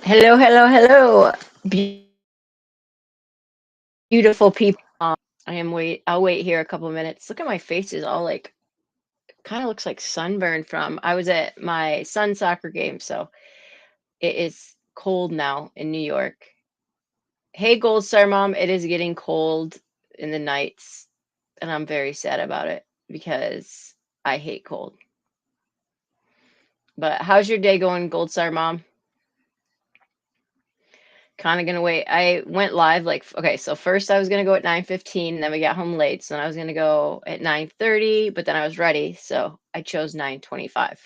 Hello, hello, hello. Beautiful people. I'll wait here a couple minutes. Look at my face is all like kind of looks like sunburn from I was at my son's soccer game, so it is cold now in New York. Hey Gold Star Mom, it is getting cold in the nights, and I'm very sad about it because I hate cold. But how's your day going, Gold Star Mom? Kind of gonna wait. I went live like okay, so first I was gonna go at 9:15, and then we got home late, so then I was gonna go at 9:30, but then I was ready, so I chose 9:25.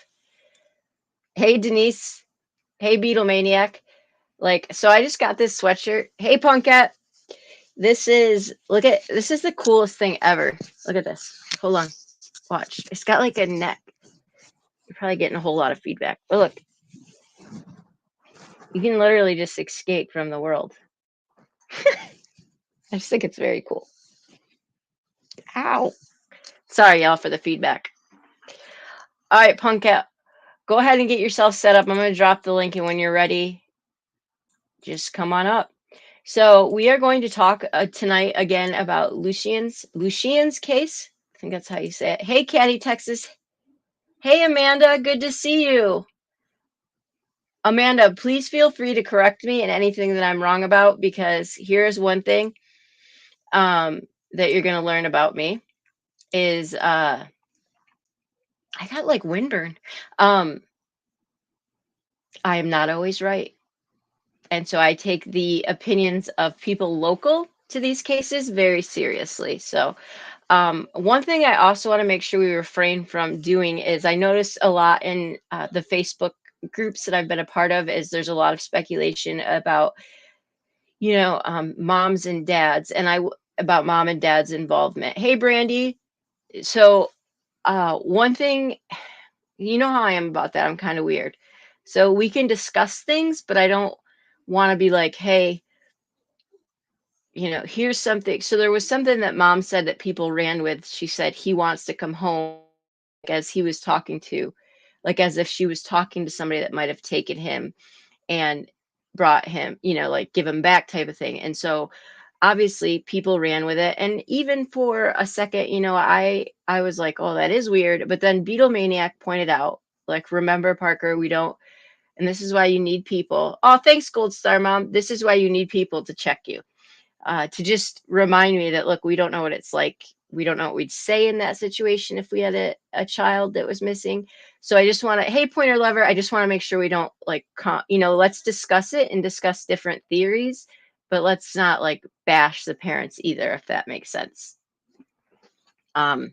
Hey Denise, hey Beetle Maniac. Like, so I just got this sweatshirt. Hey Punkette. This is the coolest thing ever. Look at this. Hold on. Watch. It's got like a neck. You're probably getting a whole lot of feedback. But look, you can literally just escape from the world. I just think it's very cool. Ow. Sorry, y'all, for the feedback. All right, Punkette, go ahead and get yourself set up. I'm going to drop the link, and when you're ready, just come on up. So we are going to talk tonight again about Lucian's case. I think that's how you say it. Hey, Caddy, Texas. Hey, Amanda. Good to see you. Amanda, please feel free to correct me in anything that I'm wrong about, because here's one thing that you're going to learn about me is I got like windburn. I am not always right. And so I take the opinions of people local to these cases very seriously. So one thing I also want to make sure we refrain from doing is I notice a lot in the Facebook groups that I've been a part of is there's a lot of speculation about, moms and dads, and about mom and dad's involvement. Hey, Brandy. So one thing, you know how I am about that. I'm kind of weird. So we can discuss things, but I don't want to be like, hey, here's something. So there was something that mom said that people ran with. She said he wants to come home, as he was talking to, like as if she was talking to somebody that might have taken him and brought him, like give him back type of thing. And so obviously people ran with it. And even for a second, I was like, oh, that is weird. But then Beetle Maniac pointed out, like, remember, Parker, we don't, and this is why you need people. Oh, thanks, Gold Star Mom. This is why you need people to check you. To just remind me that, look, we don't know what it's like. We don't know what we'd say in that situation if we had a child that was missing. So I just want to, hey, Pointer Lover, I just want to make sure we don't like, let's discuss it and discuss different theories, but let's not like bash the parents either, if that makes sense. We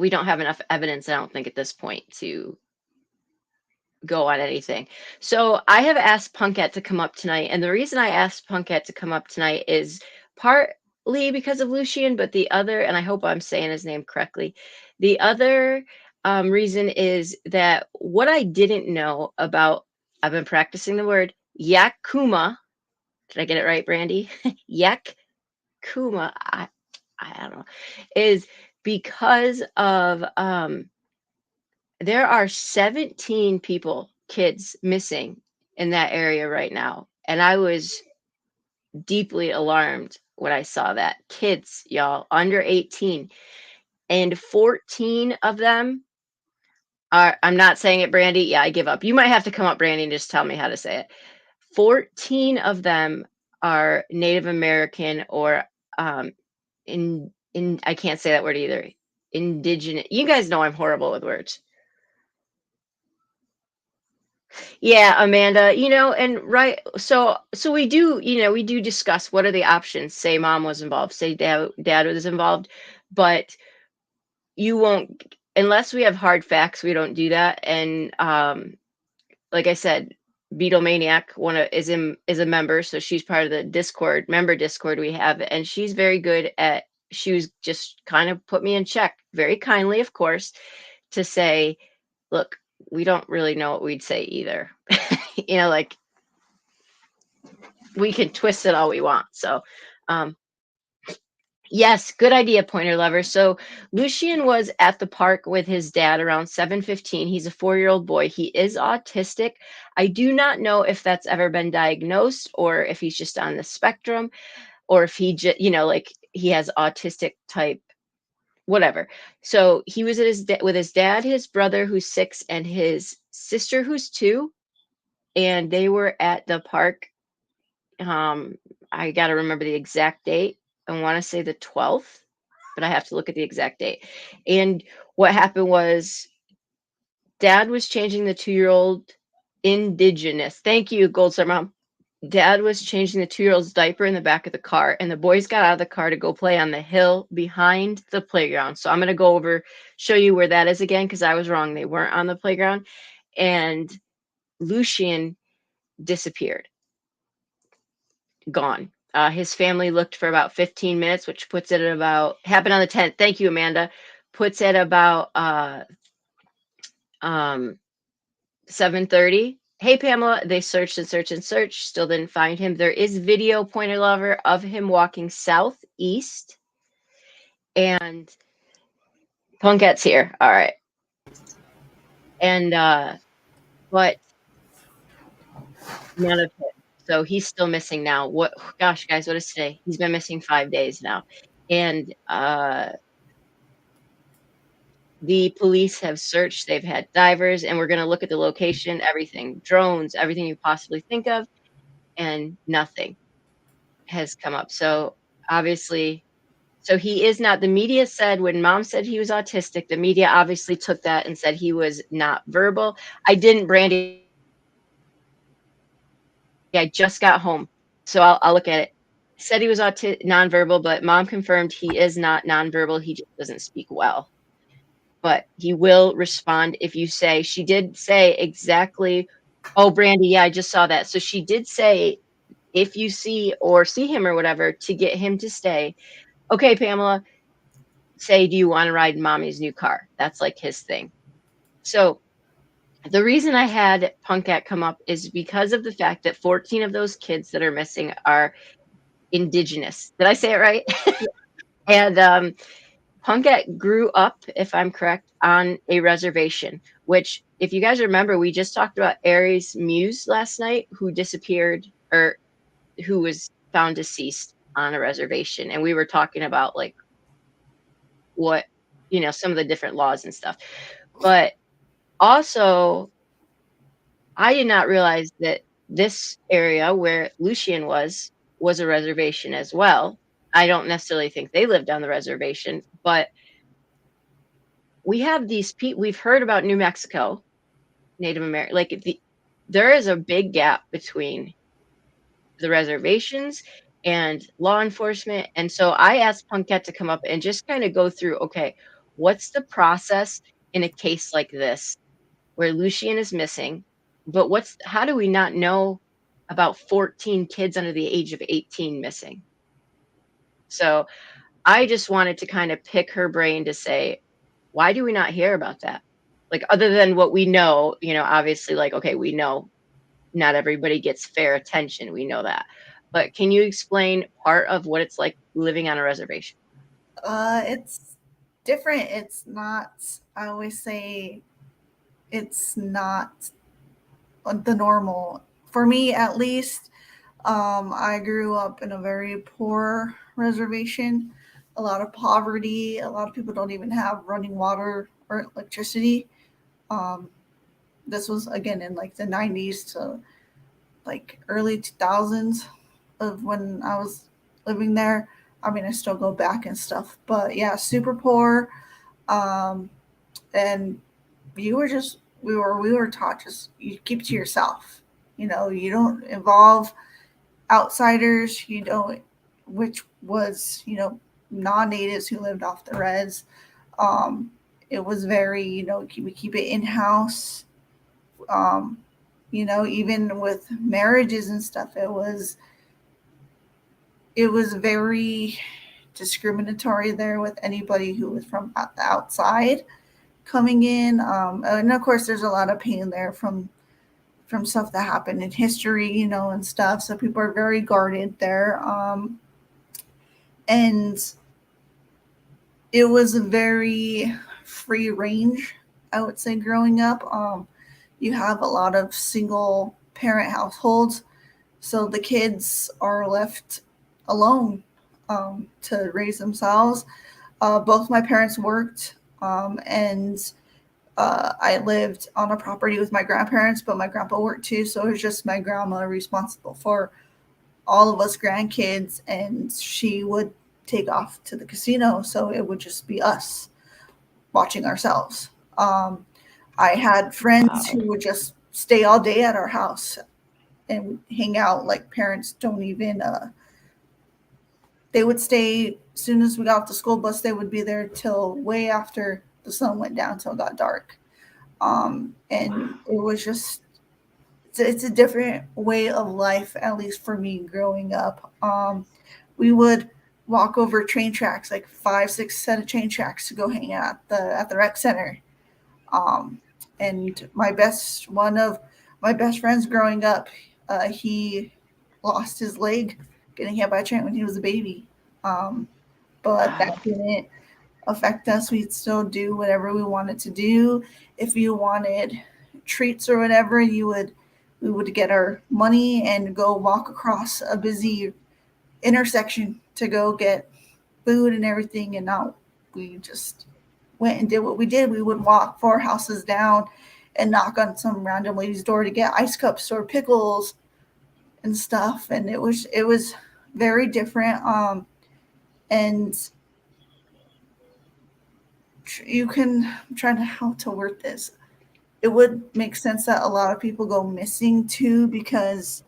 don't have enough evidence, I don't think, at this point to go on anything. So I have asked Punkette to come up tonight, and the reason I asked Punkette to come up tonight is partly because of Lucian, but the other, and I hope I'm saying his name correctly, the other reason is that what I didn't know about, I've been practicing the word Yakuma. Did I get it right, Brandy? Yakuma. I don't know. Is because of there are 17 kids missing in that area right now. And I was deeply alarmed when I saw that. Kids, y'all, under 18. And 14 of them are, I'm not saying it, Brandy. Yeah, I give up. You might have to come up, Brandy, and just tell me how to say it. 14 of them are Native American or in I can't say that word either. Indigenous. You guys know I'm horrible with words. Yeah, Amanda, and right, so we do discuss what are the options. Say mom was involved, say dad was involved, but you won't, unless we have hard facts, we don't do that. And like I said, Beetle Maniac is a member, so she's part of the member Discord we have, and she's very good at, she was just kind of put me in check, very kindly, of course, to say, look, we don't really know what we'd say either. Like, we can twist it all we want. So Yes, good idea, pointer lover. So Lucian was at the park with his dad around 7:15. He's a 4-year-old boy. He is autistic. I do not know if that's ever been diagnosed or if he's just on the spectrum or if he just, like he has autistic type whatever. So he was at with his dad, his brother who's 6 and his sister who's 2, and they were at the park. I got to remember the exact date. I want to say the 12th, but I have to look at the exact date. And what happened was dad was changing the 2-year-old indigenous. Thank you, Gold Star Mom. Dad was changing the 2-year-old's diaper in the back of the car, and the boys got out of the car to go play on the hill behind the playground. So I'm going to go over, show you where that is again, because I was wrong. They weren't on the playground. And Lucian disappeared, gone. His family looked for about 15 minutes, which puts it at about, happened on the 10th. Thank you, Amanda. Puts it about 7:30. Hey, Pamela. They searched and searched and searched, still didn't find him. There is video, pointer lover, of him walking southeast, and Punkette's here. All right. And but none of him. So he's still missing now. What, gosh, guys, what is today? He's been missing 5 days now. And the police have searched, they've had divers, and we're going to look at the location, everything, drones, everything you possibly think of, and nothing has come up. So obviously, so he is not, the media said when mom said he was autistic, the media obviously took that and said he was not verbal. I didn't, Brandy. I just got home, so I'll look at it. Said he was nonverbal, but mom confirmed he is not nonverbal. He just doesn't speak well. But he will respond if you say, she did say exactly, oh, Brandy, yeah, I just saw that. So she did say, if you see him or whatever, to get him to stay. Okay, Pamela, say, do you want to ride in mommy's new car? That's like his thing. So the reason I had Punkette come up is because of the fact that 14 of those kids that are missing are indigenous. Did I say it right? And Punkette grew up, if I'm correct, on a reservation, which, if you guys remember, we just talked about Aries Muse last night, who disappeared or who was found deceased on a reservation. And we were talking about like what, some of the different laws and stuff. But also, I did not realize that this area where Lucian was a reservation as well. I don't necessarily think they lived on the reservation, but we have these people, we've heard about New Mexico, Native American, like there is a big gap between the reservations and law enforcement. And so I asked Punkette to come up and just kind of go through, okay, what's the process in a case like this where Lucian is missing, but how do we not know about 14 kids under the age of 18 missing? So I just wanted to kind of pick her brain to say, why do we not hear about that? Like, other than what we know, obviously, like, okay, we know not everybody gets fair attention. We know that. But can you explain part of what it's like living on a reservation? It's different. It's not, I always say, it's not the normal. For me, at least, I grew up in a very poor reservation, a lot of poverty. A lot of people don't even have running water or electricity. Um, this was again in like the 90s to like early 2000s of when I was living there. I mean, I still go back and stuff, but yeah, super poor. Um, and you were just we were taught just you keep to yourself. You don't involve outsiders. You don't, which was non-natives who lived off the res. Um, it was very we keep it in house. Um, even with marriages and stuff, it was very discriminatory there with anybody who was from the outside coming in. And of course, there's a lot of pain there from stuff that happened in history, and stuff. So people are very guarded there. And it was a very free range, I would say, growing up. You have a lot of single parent households, so the kids are left alone to raise themselves. Both my parents worked, and I lived on a property with my grandparents, but my grandpa worked too, so it was just my grandma responsible for all of us grandkids, and she would take off to the casino, so it would just be us watching ourselves. I had friends Wow. who would just stay all day at our house and hang out. Like parents don't even. They would stay as soon as we got off the school bus. They would be there till way after the sun went down, till it got dark. And it was just it's a different way of life, at least for me growing up. We would walk over train tracks, like 5, 6 set of train tracks, to go hang out at the rec center. Um, and one of my best friends growing up, he lost his leg getting hit by a train when he was a baby. Um, but that Wow. didn't affect us. We'd still do whatever we wanted to do. If you wanted treats or whatever, we would get our money and go walk across a busy intersection to go get food and everything. And not we just went and did what we did. We would walk 4 houses down and knock on some random lady's door to get ice cups or pickles and stuff. And it was very different. And you can I'm trying to how to word this. It would make sense that a lot of people go missing too, because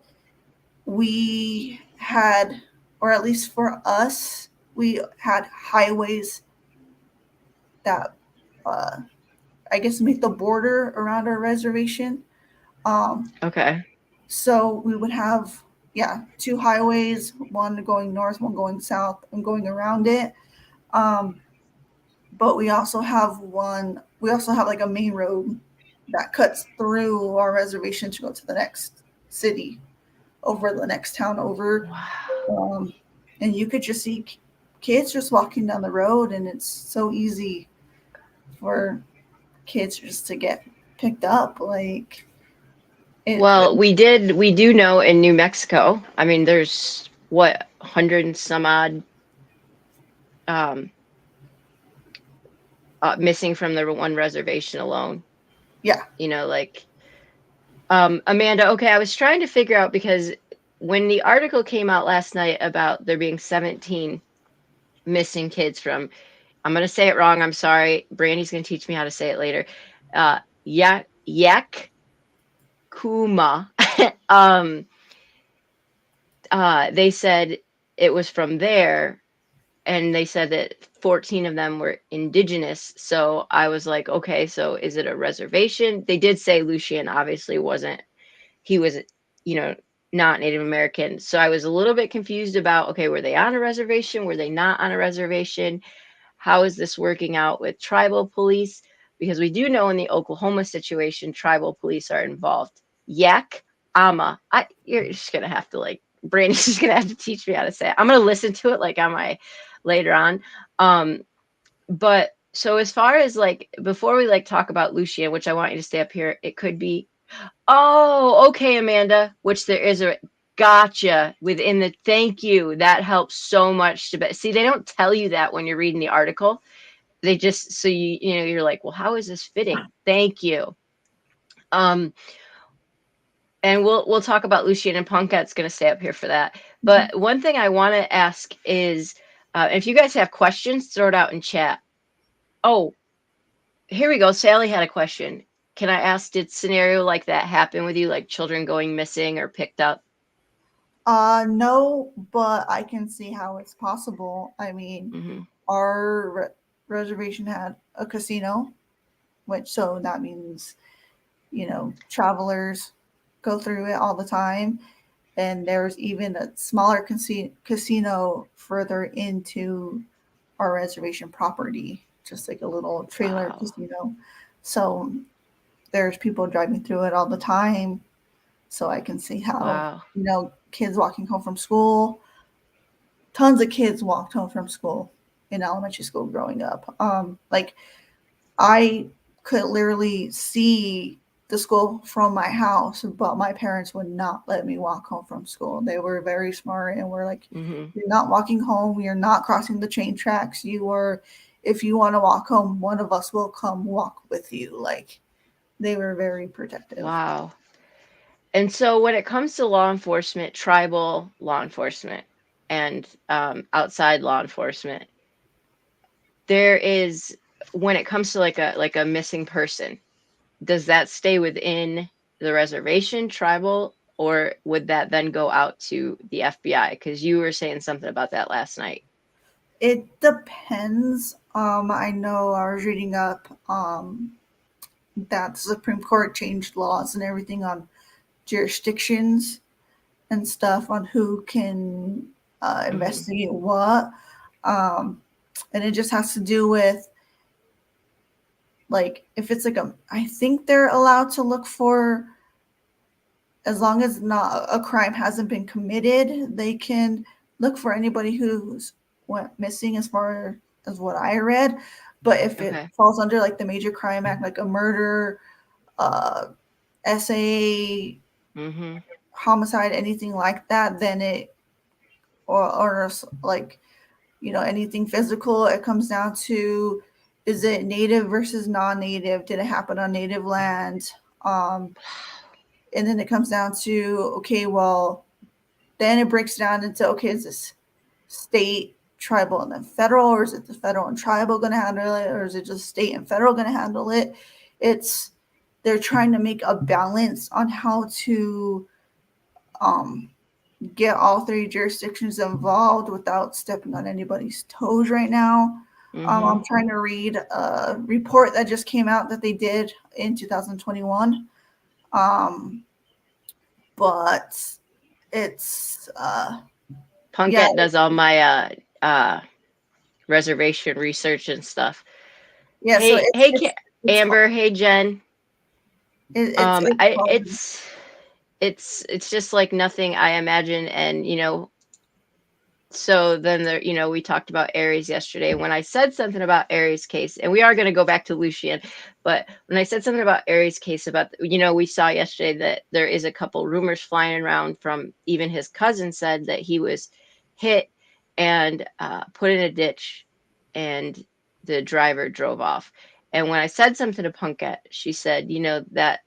we had, or at least for us, we had highways that uh, I guess make the border around our reservation. Um, Okay. so we would have, yeah, 2 highways, one going north, one going south, and going around it. Um, but we also have like a main road that cuts through our reservation to go to the next city over, the next town over. Wow. Um, and you could just see kids just walking down the road, and it's so easy for kids just to get picked up. Like it, Well, we do know in New Mexico, I mean, there's what, 100 and some odd um, missing from the one reservation alone. yeah. You know, like Amanda. Okay, I was trying to figure out because when the article came out last night about there being 17 missing kids from, I'm gonna say it wrong. I'm sorry. Brandy's gonna teach me how to say it later. Yak Kuma. um, they said it was from there, and they said that 14 of them were indigenous. So I was like, okay, so is it a reservation? They did say Lucian obviously wasn't, he was, you know, not Native American. So I was a little bit confused about, okay, were they on a reservation? Were they not on a reservation? How is this working out with tribal police? Because we do know in the Oklahoma situation, tribal police are involved. Yak Ama. You're just gonna have to like Brandy's just gonna have to teach me how to say it. I'm gonna listen to it like on my later on. But so as far as like before we like talk about Lucian, which I want you to stay up here, it could be oh, okay, Amanda, which there is a gotcha within the thank you. That helps so much to see, they don't tell you that when you're reading the article. They just so you know, you're like, well, how is this fitting? Thank you. Um, and we'll talk about Lucian, and Punket's going to stay up here for that. Mhm. But one thing I want to ask is, if you guys have questions, throw it out in chat. Oh, here we go. Sally had a question. Can I ask, did scenario like that happen with you, like children going missing or picked up? No, but I can see how it's possible. I mean, Mm-hmm. our reservation had a casino, which so that means, travelers go through it all the time. And there's even a smaller casino further into our reservation property, just like a little trailer Wow. casino. So there's people driving through it all the time. So I can see how, Wow. kids walking home from school, tons of kids walked home from school. in elementary school growing up. Like I could literally see the school from my house, but my parents would not let me walk home from school. They were very smart and were like, Hmm. "You're not walking home. You're not crossing the train tracks. You are, if you want to walk home, one of us will come walk with you." Like they were very protective. Wow. And so when it comes to law enforcement, tribal law enforcement and outside law enforcement, there is, when it comes to like a missing person, does that stay within the reservation, tribal, or would that then go out to the FBI? Because you were saying something about that last night. It depends. I know I was reading up that the Supreme Court changed laws and everything on jurisdictions and stuff on who can Hmm. investigate what. Um, and it just has to do with like if it's like I think they're allowed to look for, as long as not a crime hasn't been committed, they can look for anybody who's went missing as far as what I read. But if it Okay. falls under like the Major Crime Act, like a murder, uh, SA, Hmm. homicide, anything like that, then it or like anything physical, it comes down to, is it native versus non-native? Did it happen on native land? Um, and then it comes down to, okay, well, then it breaks down into, okay, is this state, tribal, and then federal, or is it the federal and tribal going to handle it, or is it just state and federal going to handle it? It's They're trying to make a balance on how to um, get all three jurisdictions involved without stepping on anybody's toes right now. Hmm. I'm trying to read a report that just came out that they did in 2021. But it's yeah, Punkett does all my reservation research and stuff. yeah. So Hey, hey, it's hard. Amber. Hey, Jen. It's I hard. it's just like nothing I imagine, and so then there, we talked about Aries yesterday. When I said something about Aries case, and we are going to go back to Lucian, but when I said something about Aries case, about, we saw yesterday that there is a couple rumors flying around from, even his cousin said that he was hit and put in a ditch, and the driver drove off. And when I said something to Punkette, she said, that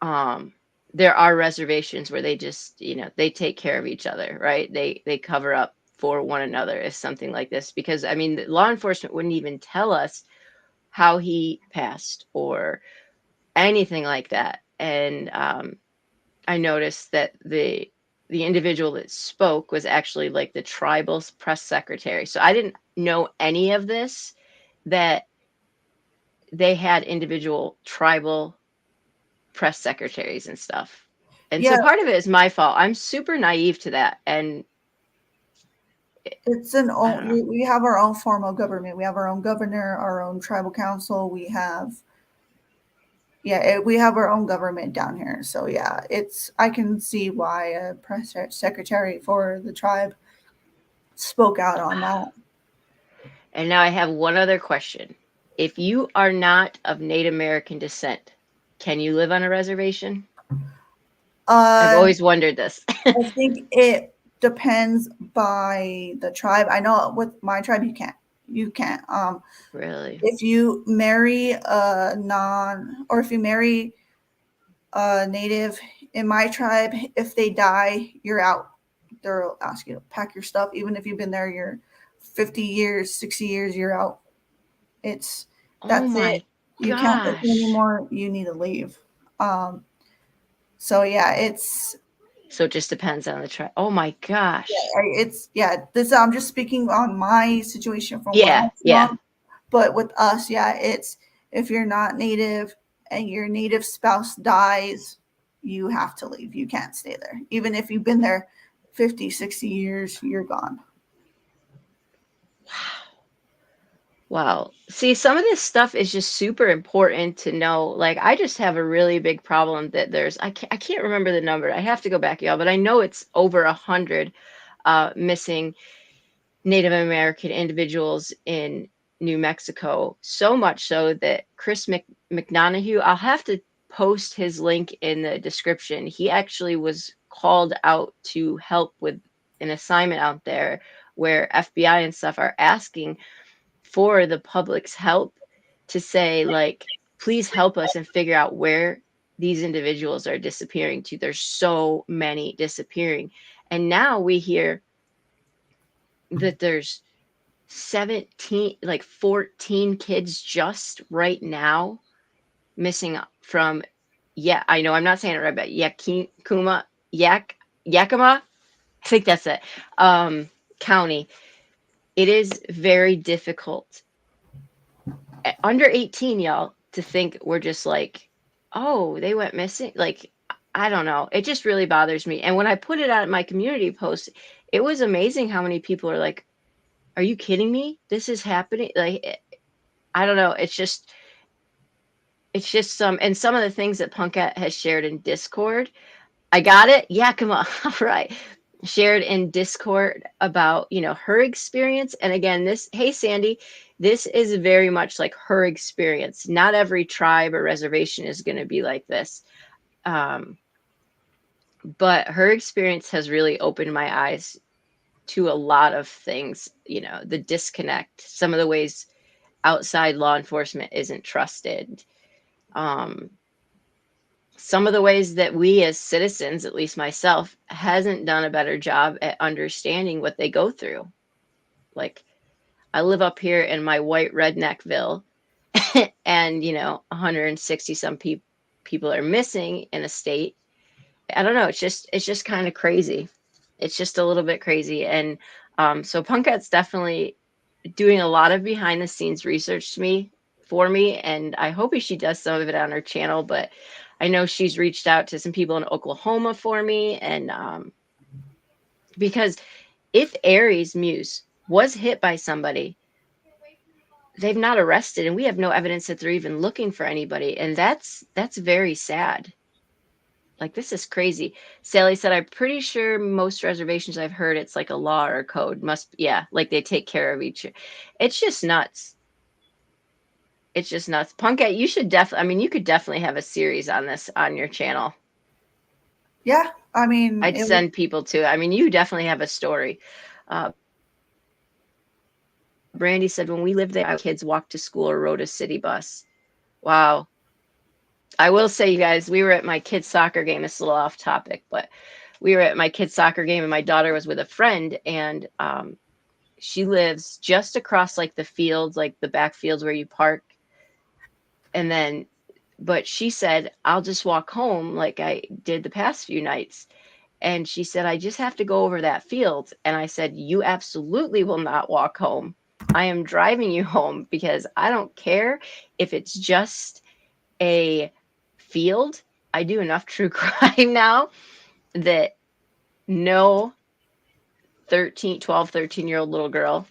um there are reservations where they just, they take care of each other, right? They cover up for one another if something like this, because I mean, the law enforcement wouldn't even tell us how he passed or anything like that. And I noticed that the individual that spoke was actually like the tribal's press secretary. So I didn't know any of this, that they had individual tribal press secretaries and stuff. And Yeah, so part of it is my fault. I'm super naive to that. And it's an I own. don't know. We have our own form of government. We have our own governor, our own tribal council. We have, yeah, we have our own government down here. So yeah, it's I can see why a press secretary for the tribe spoke out on that. And now I have one other question. If you are not of Native American descent, can you live on a reservation? I've Uh, always wondered this. I think it depends by the tribe. I know with my tribe you can't. You can't. Really? If you marry a non, or if you marry a native in my tribe, if they die, you're out. They'll ask you to pack your stuff, even if you've been there your 50 years, 60 years, you're out. It's Oh That's it. my You can't live here gosh. anymore. You need to leave. Um, so yeah, it's So it just depends on the tribe. Oh my gosh. yeah. This I'm just speaking on my situation from what I Yeah, saw. yeah. But with us, yeah, it's if you're not native and your native spouse dies, you have to leave. You can't stay there. Even if you've been there 50, 60 years, you're gone. Wow. See, some of this stuff is just super important to know. Like, I just have a really big problem that there's, I can't remember the number. I have to go back, y'all, but I know it's over 100 missing Native American individuals in New Mexico, so much so that Chris McNonahue, I'll have to post his link in the description. He actually was called out to help with an assignment out there where FBI and stuff are asking for the public's help to say, like, please help us and figure out where these individuals are disappearing to. There's so many disappearing. And now we hear that there's 17, like 14 kids just right now missing from, yeah, I know I'm not saying it right, but Yakima, I think that's it, county. It is very difficult under 18, y'all, to think we're just like, oh, they went missing. Like, I don't know. It just really bothers me. And when I put it out at my community post, it was amazing how many people are like, are you kidding me? This is happening. Like, I don't know. It's just and some of the things that Punkette has shared in Discord. I got it. Yakima. All right. Shared in Discord about, her experience. And again, hey, Sandy, this is very much like her experience. Not every tribe or reservation is going to be like this. But her experience has really opened my eyes to a lot of things, the disconnect, some of the ways outside law enforcement isn't trusted. Some of the ways that we as citizens, at least myself, hasn't done a better job at understanding what they go through. Like, I live up here in my white redneckville, and 160 some people are missing in a state. I don't know. It's just kind of crazy. It's just a little bit crazy. And so Punkette's definitely doing a lot of behind the scenes research for me, and I hope she does some of it on her channel. But I know she's reached out to some people in Oklahoma for me, and because if Aries Muse was hit by somebody, they've not arrested, and we have no evidence that they're even looking for anybody, and that's very sad. Like, this is crazy. Sally said, I'm pretty sure most reservations I've heard, it's like a law or a code. Yeah, like they take care of each. It's just nuts. It's just nuts. Punkette, you should you could definitely have a series on this on your channel. Yeah, I'd send people to it. You definitely have a story. Brandy said, when we lived there, our kids walked to school or rode a city bus. Wow. I will say, you guys, we were at my kids' soccer game. It's a little off topic, but we were at my kids' soccer game, and my daughter was with a friend, and she lives just across like the fields, like the back fields where you park. And then, but she said, I'll just walk home like I did the past few nights. And she said, I just have to go over that field. And I said, you absolutely will not walk home. I am driving you home, because I don't care if it's just a field. I do enough true crime now that no 13-year-old little girl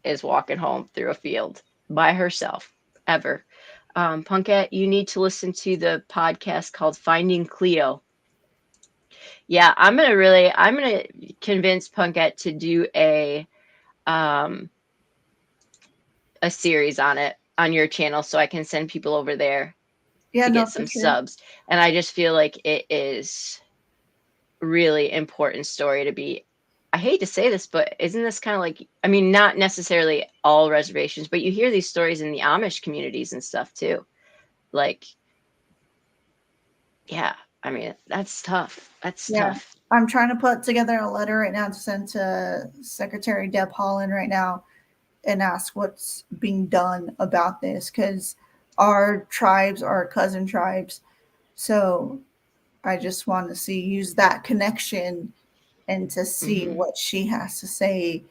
is walking home through a field by herself ever. Punkette, you need to listen to the podcast called Finding Cleo. Yeah, I'm gonna convince Punkette to do a series on it on your channel, so I can send people over there to get some subs. And I just feel like it is really important story to be. I hate to say this, but isn't this kind of like, not necessarily all reservations, but you hear these stories in the Amish communities and stuff too. Like, yeah, that's tough. That's tough. I'm trying to put together a letter right now to send to Secretary Deb Haaland right now and ask what's being done about this, because our tribes are cousin tribes. So I just want to use that connection and to see what she has to say,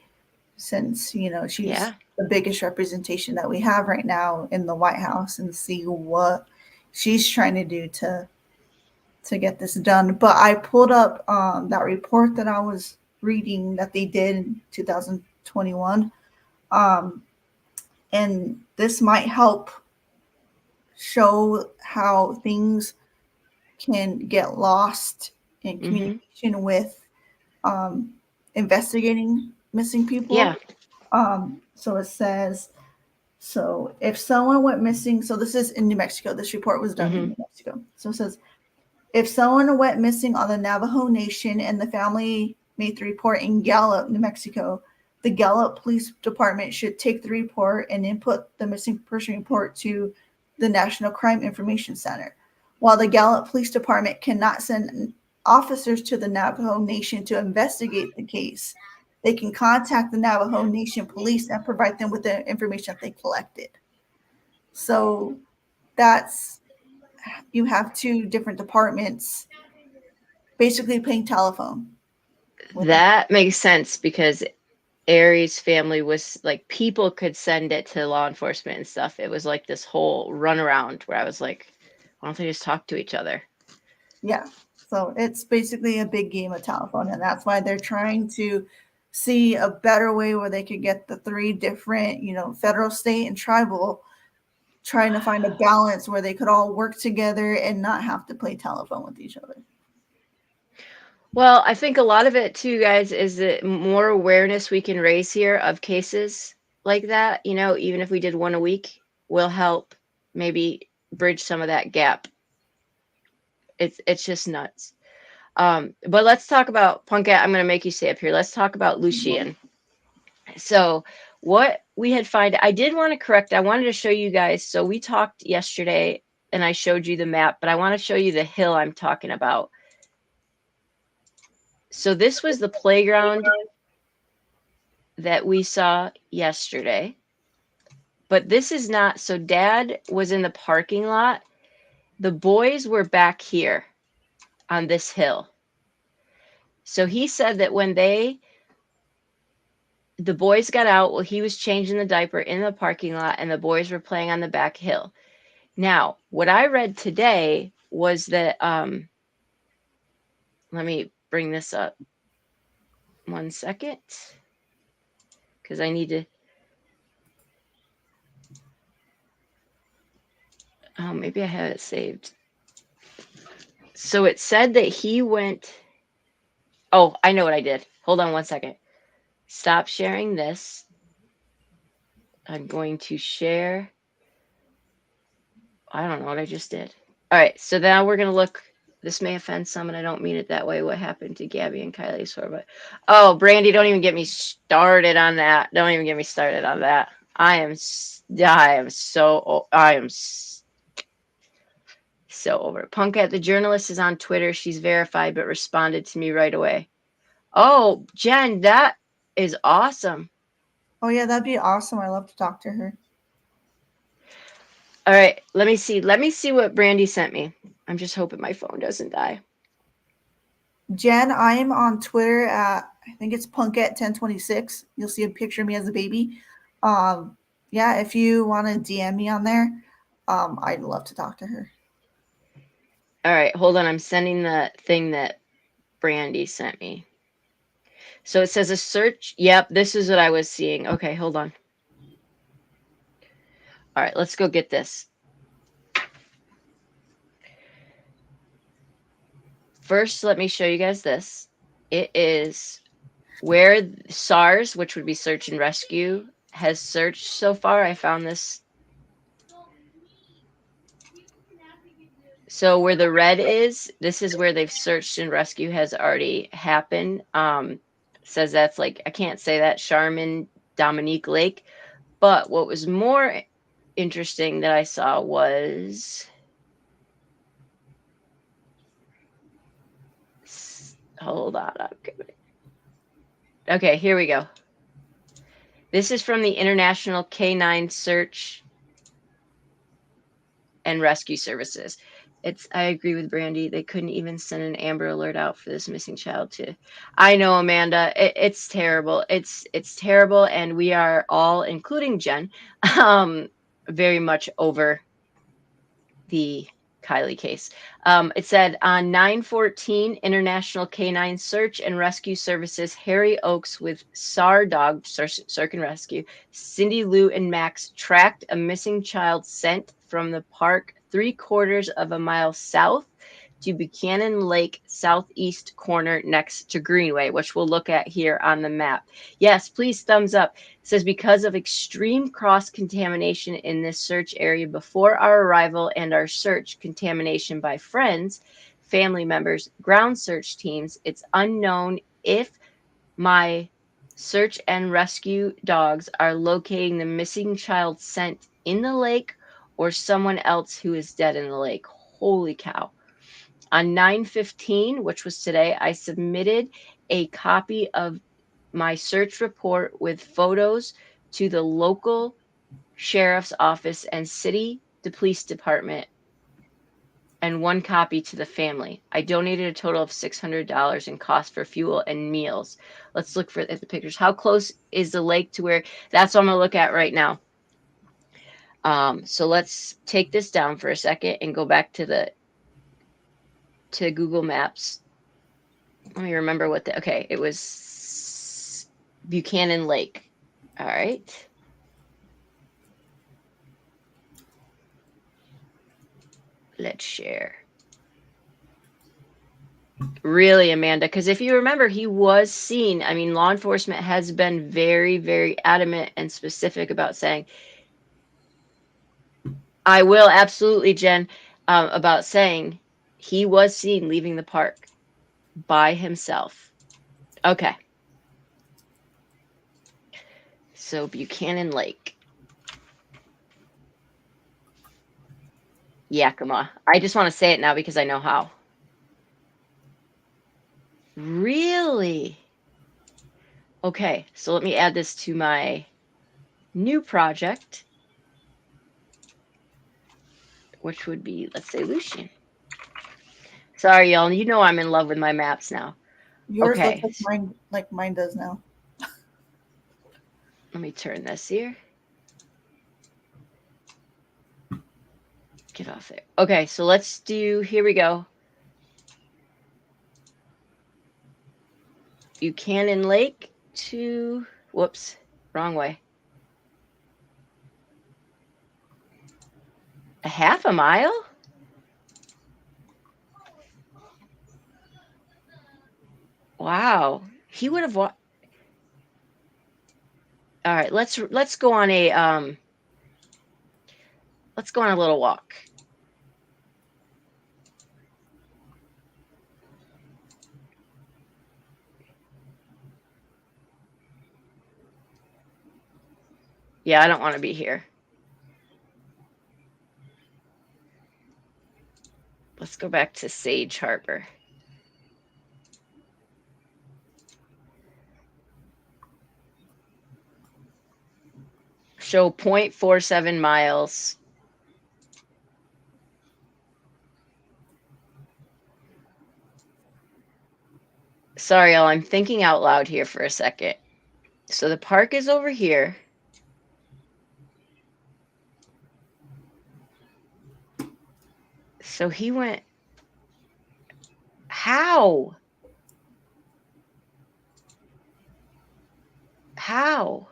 since, she's the biggest representation that we have right now in the White House, and see what she's trying to do to get this done. But I pulled up that report that I was reading that they did in 2021. And this might help show how things can get lost in communication with investigating missing people. Yeah. So it says, so if someone went missing, so this is in New Mexico. This report was done in Hmm. New Mexico. So it says, if someone went missing on the Navajo Nation and the family made the report in Gallup, New Mexico, the Gallup Police Department should take the report and input the missing person report to the National Crime Information Center. While the Gallup Police Department cannot send officers to the Navajo Nation to investigate the case, they can contact the Navajo Nation police and provide them with the information that they collected. So that's, you have two different departments basically playing telephone with them. That makes sense because Aries family was like people could send it to law enforcement and stuff. It was like this whole runaround where I was like, why don't they just talk to each other? Yeah. So it's basically a big game of telephone. And that's why they're trying to see a better way where they could get the three different, federal, state, and tribal, trying to find a balance where they could all work together and not have to play telephone with each other. Well, I think a lot of it too, guys, is that more awareness we can raise here of cases like that, even if we did one a week, will help maybe bridge some of that gap. It's just nuts. But let's talk about Punkette. I'm going to make you stay up here. Let's talk about Lucian. So what we had find, I did want to correct. I wanted to show you guys. So we talked yesterday, and I showed you the map, but I want to show you the hill I'm talking about. So this was the playground that we saw yesterday, but this is not. So Dad was in the parking lot. The boys were back here on this hill. So he said that when the boys got out, well, he was changing the diaper in the parking lot and the boys were playing on the back hill. Now, what I read today was that, let me bring this up 1 second, because I need to, oh, maybe I have it saved. So it said that he went, oh, I know what I did. Hold on 1 second. Stop sharing this. I'm going to share. I don't know what I just did. All right, so now we're going to look. This may offend some, and I don't mean it that way. What happened to Gabby and Kylie's but oh, Brandy, don't even get me started on that. Don't even get me started on that. I am so over it. Punkette, the journalist, is on Twitter. She's verified, but responded to me right away. Oh, Jen, that is awesome. Oh, yeah, that'd be awesome. I love to talk to her. All right, let me see. Let me see what Brandy sent me. I'm just hoping my phone doesn't die. Jen, I am on Twitter at, I think it's Punkette1026. You'll see a picture of me as a baby. Yeah, if you want to DM me on there, I'd love to talk to her. All right, hold on. I'm sending the thing that Brandy sent me. So it says a search. Yep, this is what I was seeing. Okay, hold on. All right, let's go get this. First, let me show you guys this. It is where SARS, which would be search and rescue, has searched so far. I found this. So where the red is, this is where they've searched and rescue has already happened. Says that's like, I can't say that, Charmin Dominique Lake. But what was more interesting that I saw was, hold on. Okay, here we go. This is from the International Canine Search and Rescue Services. I agree with Brandy. They couldn't even send an Amber Alert out for this missing child too. I know, Amanda. It's terrible. It's terrible, and we are all, including Jen, very much over the Kylie case. It said on 9/14, International Canine Search and Rescue Services, Harry Oakes with SAR Dog, Search and Rescue, Cindy Lou and Max tracked a missing child sent from the park 3/4 of a mile south to Buchanan Lake southeast corner next to Greenway, which we'll look at here on the map. Yes, please thumbs up. It says because of extreme cross-contamination in this search area before our arrival and our search contamination by friends, family members, ground search teams, it's unknown if my search and rescue dogs are locating the missing child scent in the lake or someone else who is dead in the lake. Holy cow. On 9/15, which was today, I submitted a copy of my search report with photos to the local sheriff's office and the police department, and one copy to the family. I donated a total of $600 in cost for fuel and meals. Let's look at the pictures. How close is the lake to where? That's what I'm going to look at right now. So let's take this down for a second and go back to Google Maps. Let me remember okay, it was Buchanan Lake. All right. Let's share. Really, Amanda, because if you remember, he was seen. I mean, law enforcement has been very, very adamant and specific about saying, I will absolutely, Jen, about saying he was seen leaving the park by himself. Okay. So Buchanan Lake. Yakima. I just want to say it now because I know how. Really? Okay, so let me add this to my new project, which would be, let's say, Lucian. Sorry, y'all. You know I'm in love with my maps now. Yours Okay. looks like mine does now. Let me turn this here. Get off there. Okay, so let's do, here we go. Buchanan Lake to, whoops, wrong way. A half a mile? Wow. He would have walked. All right, let's go on a let's go on a little walk. Yeah, I don't want to be here. Let's go back to Sage Harbor. Show 0.47 miles. Sorry, y'all, I'm thinking out loud here for a second. So the park is over here. So he went, how? How?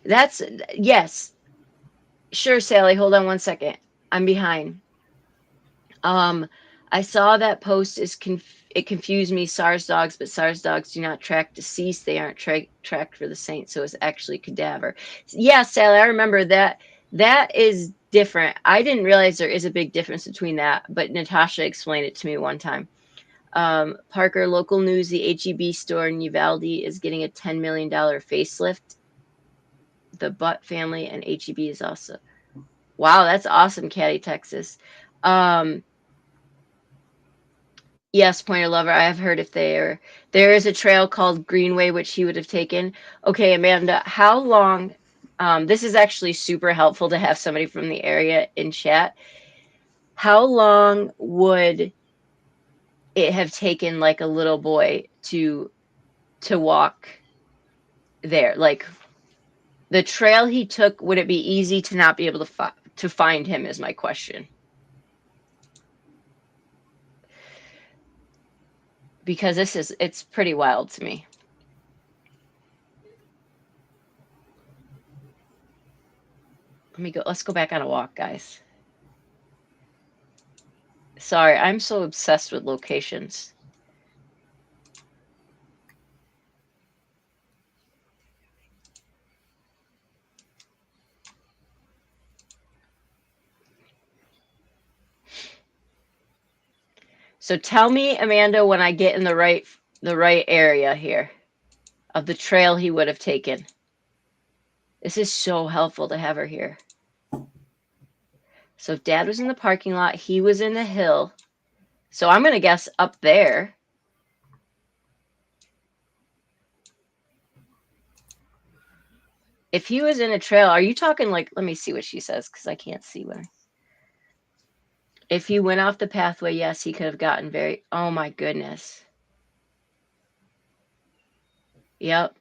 That's, yes. Sure, Sally, hold on one second. I'm behind. I saw that post it confused me. SARS dogs, but SARS dogs do not track deceased. They aren't tracked for the saint, so it's actually cadaver. Yeah, Sally, I remember that. That is different. I didn't realize there is a big difference between that, but Natasha explained it to me one time. Parker, local news, the HEB store in Uvalde is getting a $10 million facelift. The Butt family and HEB is also. Wow, that's awesome, Caddy, Texas. Yes, Pointer Lover, I have heard if there is a trail called Greenway, which he would have taken. Okay, Amanda, how long, this is actually super helpful to have somebody from the area in chat. How long would it have taken like a little boy to walk there? Like the trail he took, would it be easy to not be able to find him is my question. Because it's pretty wild to me. Let's go back on a walk, guys. Sorry, I'm so obsessed with locations. So tell me, Amanda, when I get in the right area here of the trail he would have taken. This is so helpful to have her here. So if Dad was in the parking lot, he was in the hill. So I'm going to guess up there. If he was in a trail, are you talking like, let me see what she says because I can't see where. If he went off the pathway, yes, he could have gotten very, oh my goodness. Yep.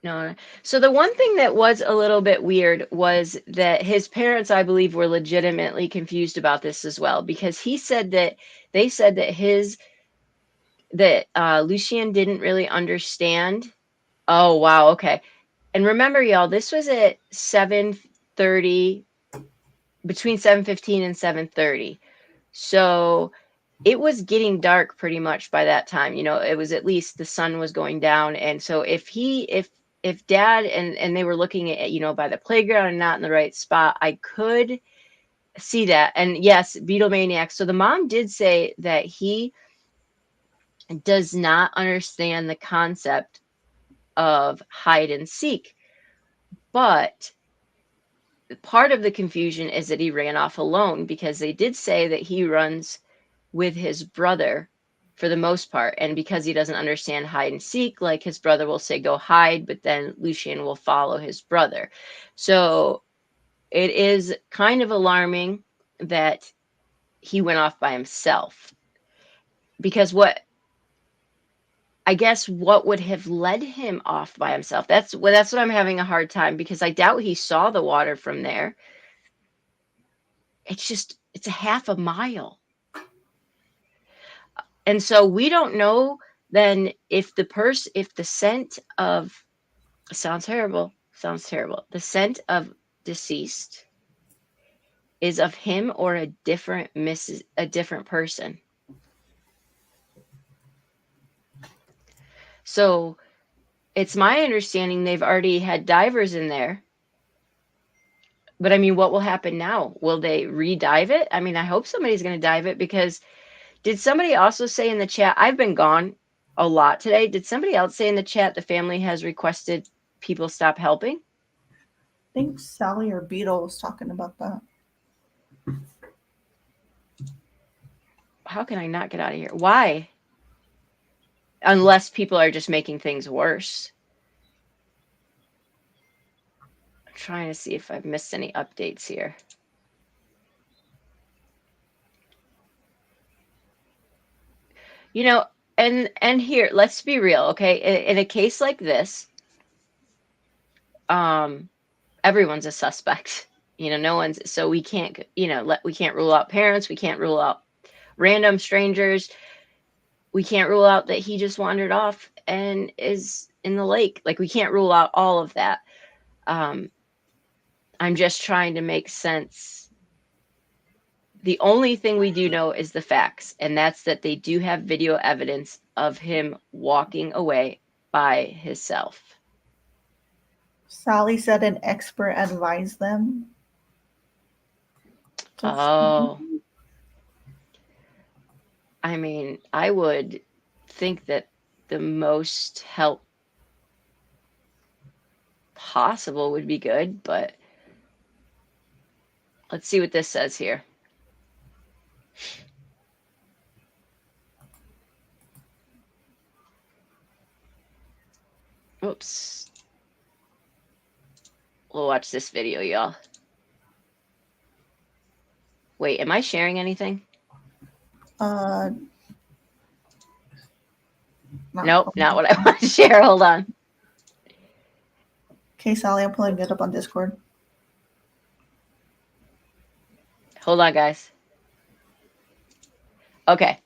No. So the one thing that was a little bit weird was that his parents, I believe, were legitimately confused about this as well, because he said that they said that Lucian didn't really understand. Oh, wow. Okay. And remember, y'all, this was at 7:30, between 7:15 and 7:30. So it was getting dark pretty much by that time. It was, at least the sun was going down. And so if Dad and they were looking at, by the playground and not in the right spot, I could see that. And yes, Beatlemaniac. So the mom did say that he does not understand the concept of hide and seek. But part of the confusion is that he ran off alone, because they did say that he runs with his brother for the most part. And because he doesn't understand hide and seek, like, his brother will say, go hide, but then Lucian will follow his brother. So it is kind of alarming that he went off by himself, because what would have led him off by himself? That's what I'm having a hard time, because I doubt he saw the water from there. It's a half a mile. And so we don't know then if the scent of, sounds terrible, the scent of deceased is of him or a different person. So it's my understanding they've already had divers in there. But I mean, what will happen now? Will they re-dive it? I mean, I hope somebody's going to dive it, because did somebody also say in the chat, I've been gone a lot today. Did somebody else say in the chat the family has requested people stop helping? I think Sally or Beetle was talking about that. How can I not get out of here? Why? Unless people are just making things worse. I'm trying to see if I've missed any updates here. And here, let's be real, okay? In a case like this, everyone's a suspect. No one's, so we can't, we can't rule out parents, we can't rule out random strangers. We can't rule out that he just wandered off and is in the lake. Like, we can't rule out all of that. I'm just trying to make sense. The only thing we do know is the facts, and that's that they do have video evidence of him walking away by himself. Sally said an expert advised them. Oh. I mean, I would think that the most help possible would be good, but let's see what this says here. Oops. We'll watch this video, y'all. Wait, am I sharing anything? Nope, not what I want to share. Hold on. Okay, Sally, I'm pulling it up on Discord. Hold on, guys. Okay.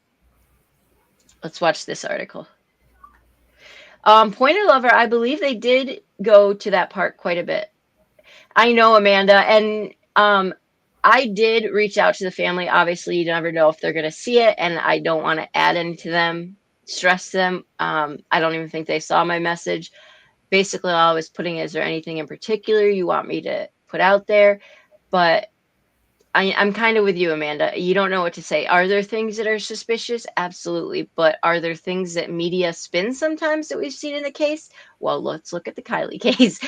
Let's watch this article. Pointer Lover, I believe they did go to that park quite a bit. I know, Amanda, and I did reach out to the family. Obviously, you never know if they're going to see it, and I don't want to add any to them, stress them. I don't even think they saw my message. Basically, all I was putting, is there anything in particular you want me to put out there? But I'm kind of with you, Amanda. You don't know what to say. Are there things that are suspicious? Absolutely. But are there things that media spins sometimes that we've seen in the case? Well, let's look at the Kylie case.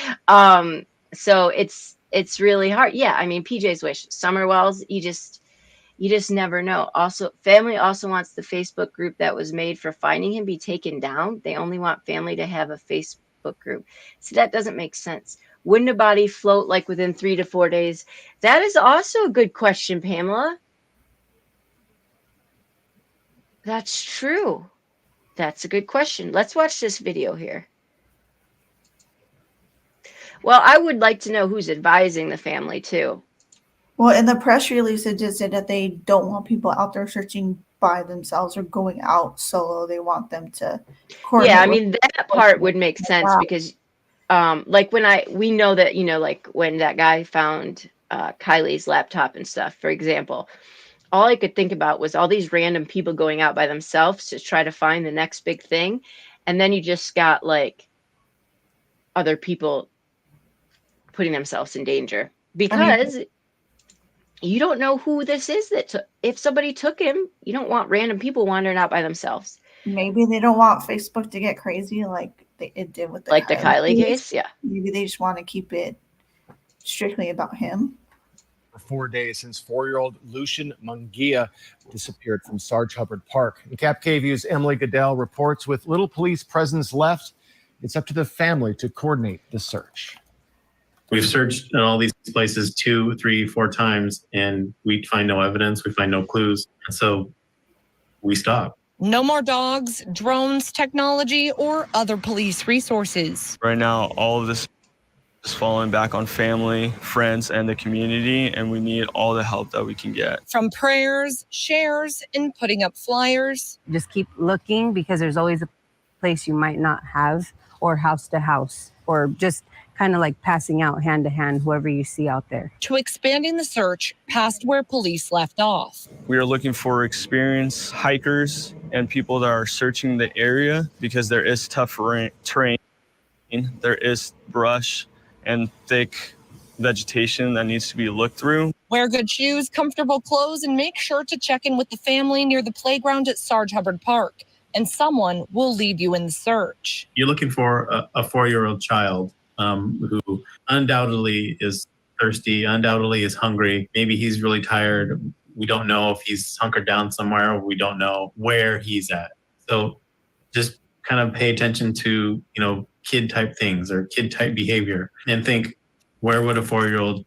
So it's really hard. Yeah, I mean, PJ's wish, Summer Wells, you just never know. Also, family also wants the Facebook group that was made for finding him be taken down. They only want family to have a Facebook group. See, that doesn't make sense. Wouldn't a body float like within 3 to 4 days? That is also a good question, Pamela. That's true. That's a good question. Let's watch this video here. Well, I would like to know who's advising the family too. Well, in the press release, it just said that they don't want people out there searching by themselves or going out solo. They want them to Yeah, I coordinate with. mean, that part would make sense because like we know that, like when that guy found Kylie's laptop and stuff, for example, all I could think about was all these random people going out by themselves to try to find the next big thing. And then you just got like other people putting themselves in danger I mean, because you don't know who this is if somebody took him, you don't want random people wandering out by themselves. maybe they don't want Facebook to get crazy like it did with the Like the Kylie case. case. Yeah. Maybe they just want to keep it strictly about him. For 4 days since 4-year-old Lucian Munguia disappeared from Sarge Hubbard Park. And Cap KVU's Emily Goodell reports with little police presence left, it's up to the family to coordinate the search. We've searched in all these places 2, 3, 4 times, and we find no evidence. We find no clues. And so we stop. No more dogs, drones, technology, or other police resources. Right now, all of this is falling back on family, friends, and the community, and we need all the help that we can get. From prayers, shares, and putting up flyers. Just keep looking because there's always a place you might not have, or house to house, or just kind of like passing out hand to hand, whoever you see out there. To expanding the search past where police left off. We are looking for experienced hikers and people that are searching the area because there is tough terrain, there is brush and thick vegetation that needs to be looked through. Wear good shoes, comfortable clothes, and make sure to check in with the family near the playground at Sarge Hubbard Park, and someone will lead you in the search. You're looking for a 4-year-old child who undoubtedly is thirsty, undoubtedly is hungry. Maybe he's really tired. We don't know if he's hunkered down somewhere. We don't know where he's at. So just kind of pay attention to, kid type things or kid type behavior and think, where would a 4-year-old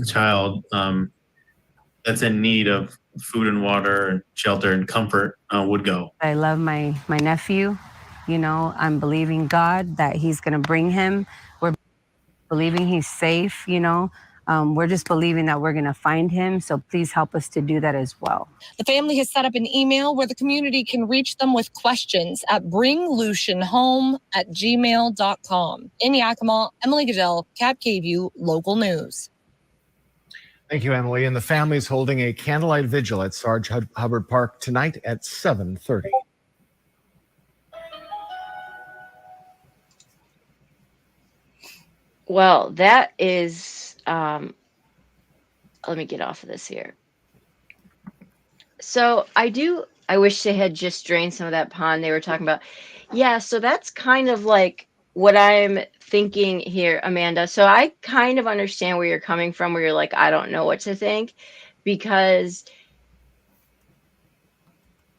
child that's in need of food and water and shelter and comfort would go? I love my nephew. I'm believing God that he's going to bring him. We're believing he's safe, We're just believing that we're going to find him. So please help us to do that as well. The family has set up an email where the community can reach them with questions at bringlucianhome@gmail.com. In Yakima, Emily Goodell, Cap KVU Local News. Thank you, Emily. And the family is holding a candlelight vigil at Sarge Hubbard Park tonight at 7:30. Well, that is, let me get off of this here. So I wish they had just drained some of that pond they were talking about. Yeah, so that's kind of like what I'm thinking here, Amanda. So I kind of understand where you're coming from, where you're like, I don't know what to think, because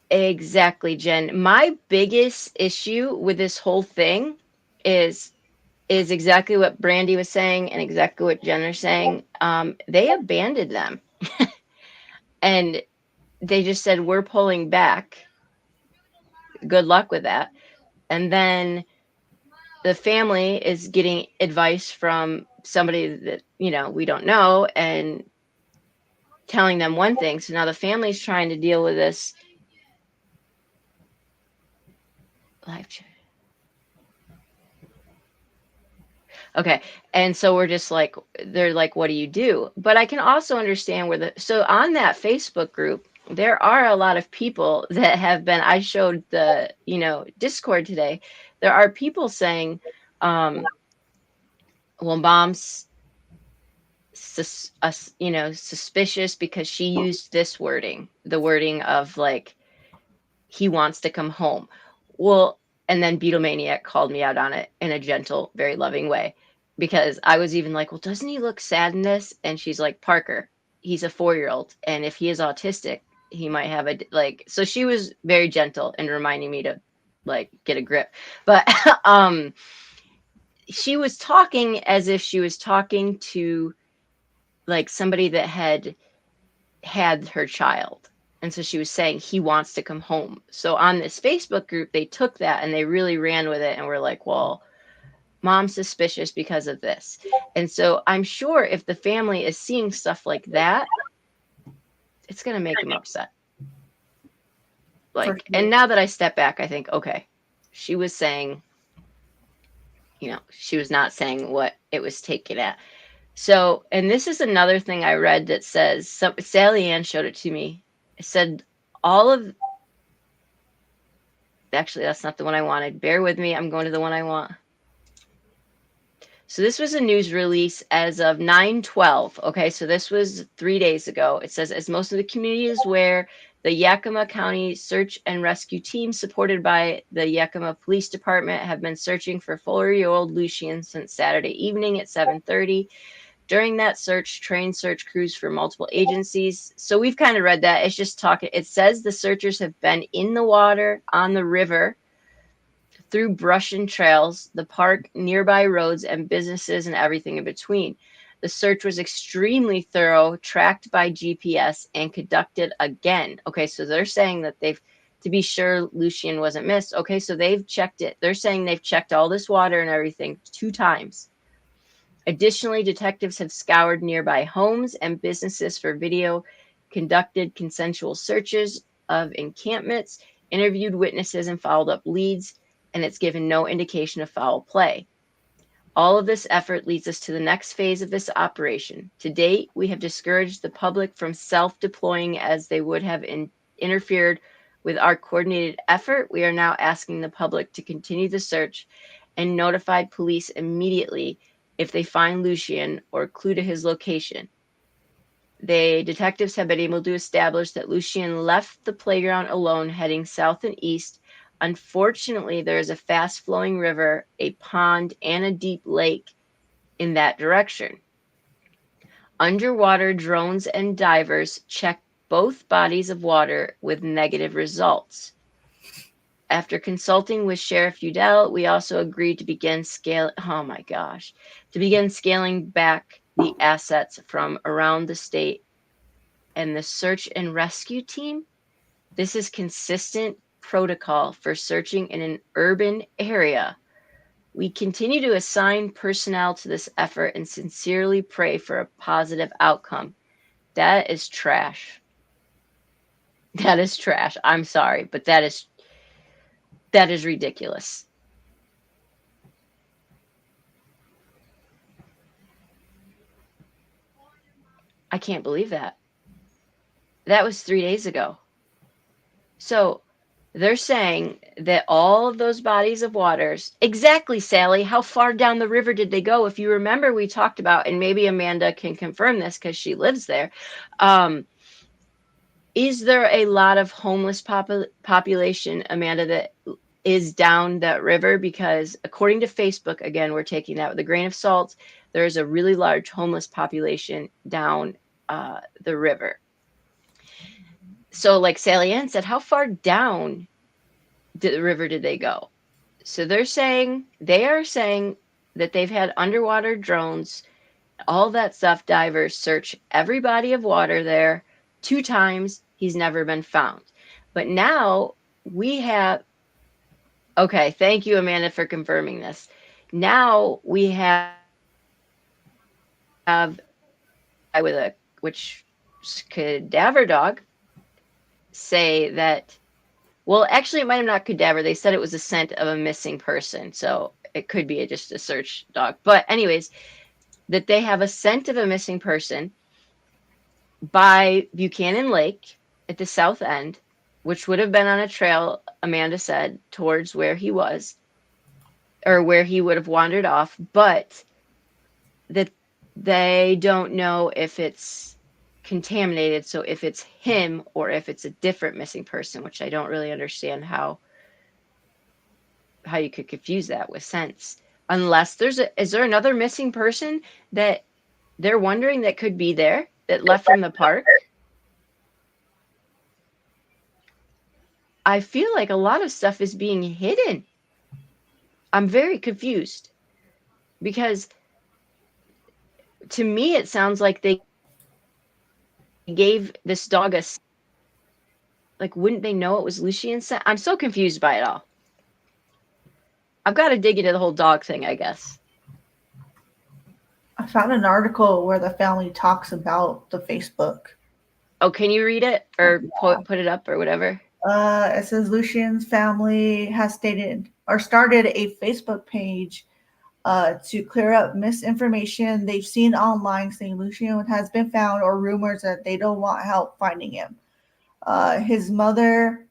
exactly, Jen, my biggest issue with this whole thing is exactly what Brandy was saying and exactly what Jen is saying. They abandoned them and they just said, we're pulling back. Good luck with that. And then the family is getting advice from somebody that, we don't know and telling them one thing. So now the family's trying to deal with this live chat. Okay. And so we're just like, they're like, what do you do? But I can also understand so on that Facebook group, there are a lot of people that have been, I showed the, Discord today. There are people saying, well, mom's, suspicious because she used this wording, the wording of like, he wants to come home. Well, and then Beatlemaniac called me out on it in a gentle, very loving way, because I was even like, well, doesn't he look sad in this? And she's like, Parker, he's a 4-year-old. And if he is autistic, he might have so she was very gentle and reminding me to like get a grip. But she was talking as if she was talking to like somebody that had her child. And so she was saying he wants to come home. So on this Facebook group, they took that and they really ran with it and were like, well, mom's suspicious because of this. And so I'm sure if the family is seeing stuff like that, it's going to make him upset. Like, and now that I step back, I think, okay, she was saying, she was not saying what it was taken at. So, and this is another thing I read that says, Sally Ann showed it to me. It said actually, that's not the one I wanted. Bear with me. I'm going to the one I want. So this was a news release as of 9/12. Okay, so this was 3 days ago. It says, as most of the community is aware, the Yakima County Search and Rescue Team, supported by the Yakima Police Department, have been searching for 4-year-old Lucian since Saturday evening at 7:30. During that search, trained search crews for multiple agencies. So we've kind of read that. It's just talking. It says the searchers have been in the water, on the river, through brush and trails, the park, nearby roads, and businesses, and everything in between. The search was extremely thorough, tracked by GPS, and conducted again. Okay, so they're saying that to be sure Lucian wasn't missed. Okay, so they've checked it. They're saying they've checked all this water and everything 2 times. Additionally, detectives have scoured nearby homes and businesses for video, conducted consensual searches of encampments, interviewed witnesses, and followed up leads, and it's given no indication of foul play. All of this effort leads us to the next phase of this operation. To date, we have discouraged the public from self-deploying as they would have interfered with our coordinated effort. We are now asking the public to continue the search and notify police immediately if they find Lucian or clue to his location. The detectives have been able to establish that Lucian left the playground alone, heading south and east. Unfortunately, there is a fast-flowing river, a pond, and a deep lake in that direction. Underwater drones and divers checked both bodies of water with negative results. After consulting with Sheriff Udell, we also agreed to begin scaling back the assets from around the state and the search and rescue team. This is consistent protocol for searching in an urban area. We continue to assign personnel to this effort and sincerely pray for a positive outcome. That is trash. That is trash. I'm sorry, but that is ridiculous. I can't believe that. That was 3 days ago. So they're saying that all of those bodies of waters, exactly, Sally, how far down the river did they go? If you remember, we talked about, and maybe Amanda can confirm this because she lives there. Is there a lot of homeless population, Amanda, that is down that river? Because according to Facebook, again, we're taking that with a grain of salt, there is a really large homeless population down the river. So like Sally Ann said, how far down the river did they go? So they are saying that they've had underwater drones, all that stuff, divers search every body of water there 2 times. He's never been found. But now we have, okay, thank you, Amanda, for confirming this. Now we have which cadaver dog say that, well, actually it might have not cadaver. They said it was a scent of a missing person. So it could be just a search dog. But anyways, that they have a scent of a missing person by Buchanan Lake at the south end, which would have been on a trail, Amanda said, towards where he was, or where he would have wandered off, but that they don't know if it's contaminated, so if it's him or if it's a different missing person, which I don't really understand how you could confuse that with scents. Unless is there another missing person that they're wondering that could be there, that left from the park? I feel like a lot of stuff is being hidden. I'm very confused because to me it sounds like they gave this dog like, wouldn't they know it was Lucian's scent? I'm so confused by it all. I've got to dig into the whole dog thing, I guess. I found an article where the family talks about the Facebook. Oh, can you read it or put it up or whatever? It says Lucian's family has started a Facebook page to clear up misinformation they've seen online saying Lucian has been found, or rumors that they don't want help finding him. His mother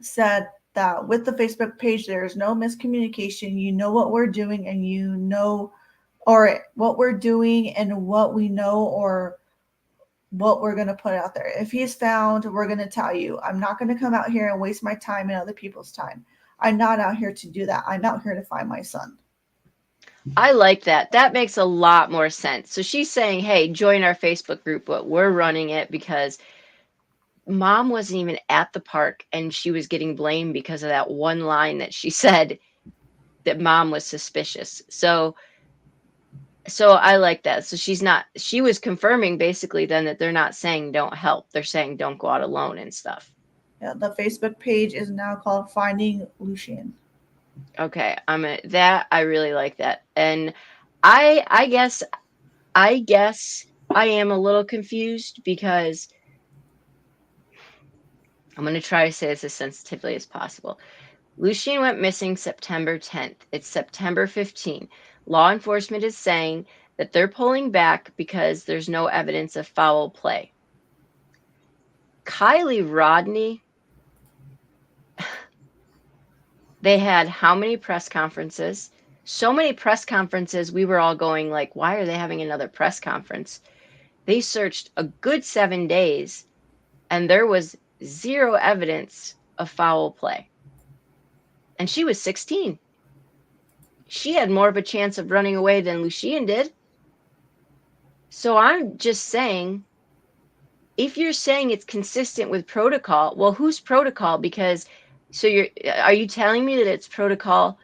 said that with the Facebook page, there is no miscommunication. You know what we're doing, and you know, or what we're doing and what we know, or what we're going to put out there. If he's found, we're going to tell you. I'm not going to come out here and waste my time and other people's time. I'm not out here to do that. I'm out here to find my son. I like that. That makes a lot more sense. So she's saying, hey, join our Facebook group, but we're running it because mom wasn't even at the park and she was getting blamed because of that one line that she said that mom was suspicious. So I like that. So she was confirming basically then that they're not saying don't help. They're saying don't go out alone and stuff. Yeah, the Facebook page is now called Finding Lucian. Okay, I really like that. And I guess I am a little confused because I'm going to try to say this as sensitively as possible. Lucian went missing September 10th. It's September 15th. Law enforcement is saying that they're pulling back because there's no evidence of foul play. Kylie Rodney, they had how many press conferences? So many press conferences, we were all going like, why are they having another press conference? They searched a good 7 days, and there was zero evidence of foul play. And she was 16. She had more of a chance of running away than Lucian did. So I'm just saying, if you're saying it's consistent with protocol, well, whose protocol? Because are you telling me that it's protocol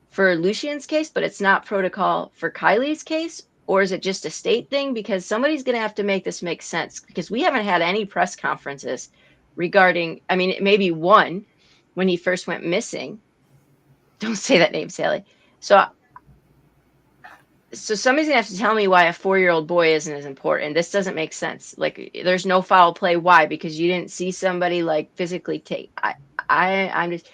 for Lucian's case, but it's not protocol for Kylie's case? Or is it just a state thing? Because somebody's going to have to make this make sense, because we haven't had any press conferences regarding, I mean, maybe one when he first went missing. Don't say that name, Sally. So somebody's going to have to tell me why a 4-year-old boy isn't as important. This doesn't make sense. Like, there's no foul play. Why? Because you didn't see somebody like physically take. I'm just,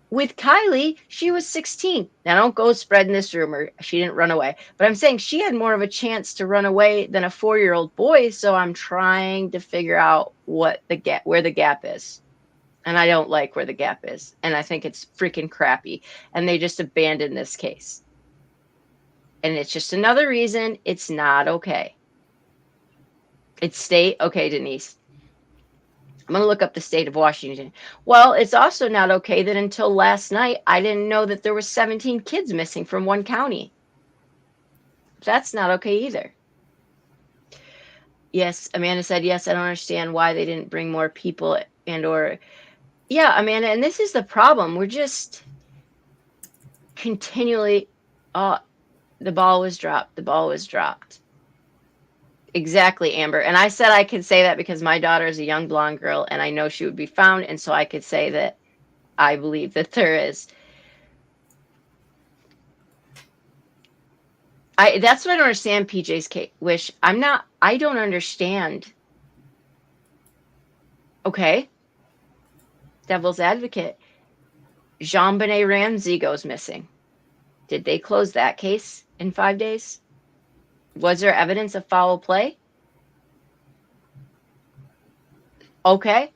with Kylie, she was 16. Now don't go spreading this rumor. She didn't run away, but I'm saying she had more of a chance to run away than a 4-year-old boy. So I'm trying to figure out where the gap is. And I don't like where the gap is. And I think it's freaking crappy. And they just abandoned this case. And it's just another reason it's not okay. It's state. Okay, Denise. I'm going to look up the state of Washington. Well, it's also not okay that until last night, I didn't know that there were 17 kids missing from one county. That's not okay either. Yes, Amanda said, yes, I don't understand why they didn't bring more people yeah, Amanda, and this is the problem. We're just continually, the ball was dropped. Exactly, Amber. And I said I could say that because my daughter is a young blonde girl and I know she would be found. And so I could say that I believe that there is. That's what I don't understand, PJ's wish. I don't understand. Okay. Devil's advocate. Jean-Benet Ramsey goes missing. Did they close that case in 5 days? Was there evidence of foul play? Okay.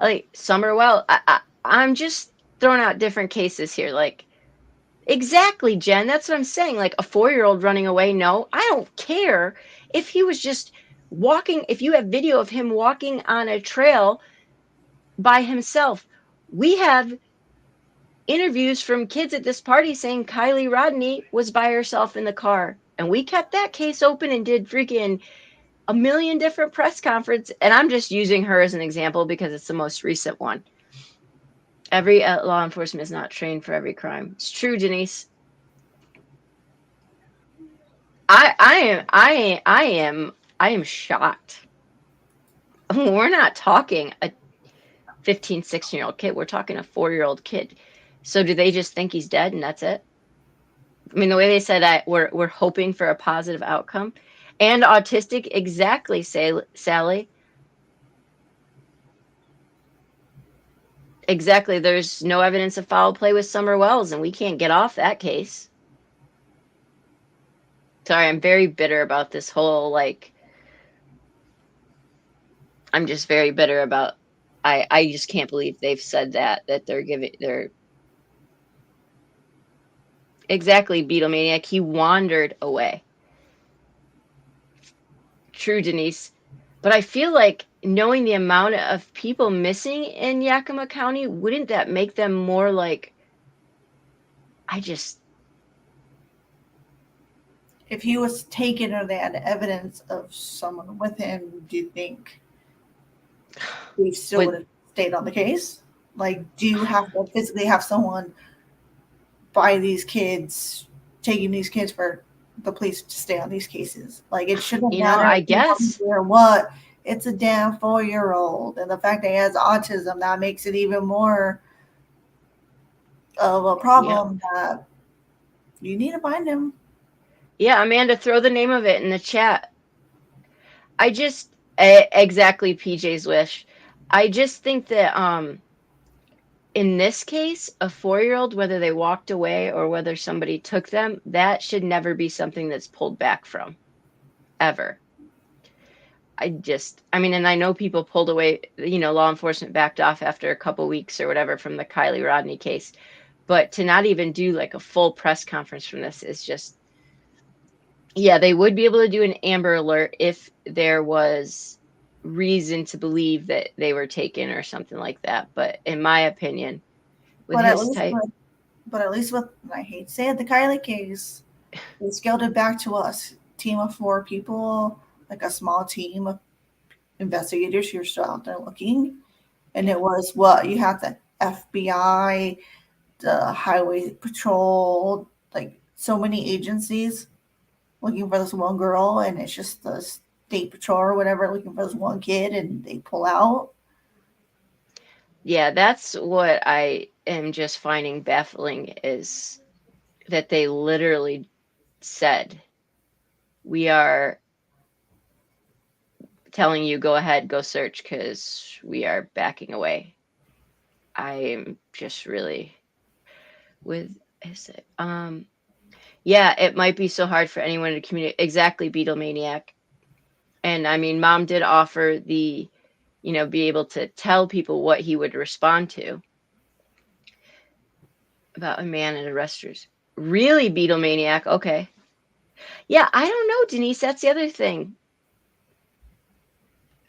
Like Summerwell, I'm just throwing out different cases here. Like, exactly, Jen. That's what I'm saying. Like a 4-year-old running away. No, I don't care if he was just walking. If you have video of him walking on a trail by himself, we have interviews from kids at this party saying Kylie Rodney was by herself in the car. And we kept that case open and did freaking a million different press conference. And I'm just using her as an example because it's the most recent one. Every law enforcement is not trained for every crime. It's true, Denise. I am shocked. We're not talking a 15, 16-year-old kid. We're talking a 4-year-old kid. So do they just think he's dead and that's it? I mean, the way they said we're hoping for a positive outcome. And autistic, exactly, Sally. Exactly. There's no evidence of foul play with Summer Wells, and we can't get off that case. Sorry, I'm very bitter about this whole, like, I'm just very bitter about, I just can't believe they've said that they're exactly, Beatlemaniac. He wandered away. True, Denise. But I feel like knowing the amount of people missing in Yakima County, wouldn't that make them more like, If he was taken or they had evidence of someone with him, do you think we still would have stayed on the case? Like, do you have to physically have someone by these kids, taking these kids for the police to stay on these cases? Like, it shouldn't matter. I guess. Or what? It's a damn 4-year-old. And the fact that he has autism, that makes it even more of a problem that you need to find him. Yeah, Amanda, throw the name of it in the chat. Exactly, PJ's wish. I just think that in this case, a 4-year-old, whether they walked away or whether somebody took them, that should never be something that's pulled back from, ever. And I know people pulled away, law enforcement backed off after a couple weeks or whatever from the Kylie Rodney case. But to not even do like a full press conference from this is just, yeah, they would be able to do an Amber Alert if there was reason to believe that they were taken or something like that. But in my opinion, with his type. But at least with, I hate to say it, the Kylie case, they scaled it back to us. Team of 4 people, like a small team of investigators who are still out there looking. And it was you had the FBI, the Highway Patrol, like so many agencies looking for this one girl, and it's just the State Patrol or whatever looking for this one kid, and they pull out. Yeah, that's what I am just finding baffling, is that they literally said, we are telling you, go ahead, go search, because we are backing away. I am just really yeah, it might be so hard for anyone to communicate. Exactly, Beatlemaniac. And I mean, Mom did offer the, be able to tell people what he would respond to about a man in a restroom. Really, Beatlemaniac? Okay. Yeah, I don't know, Denise. That's the other thing.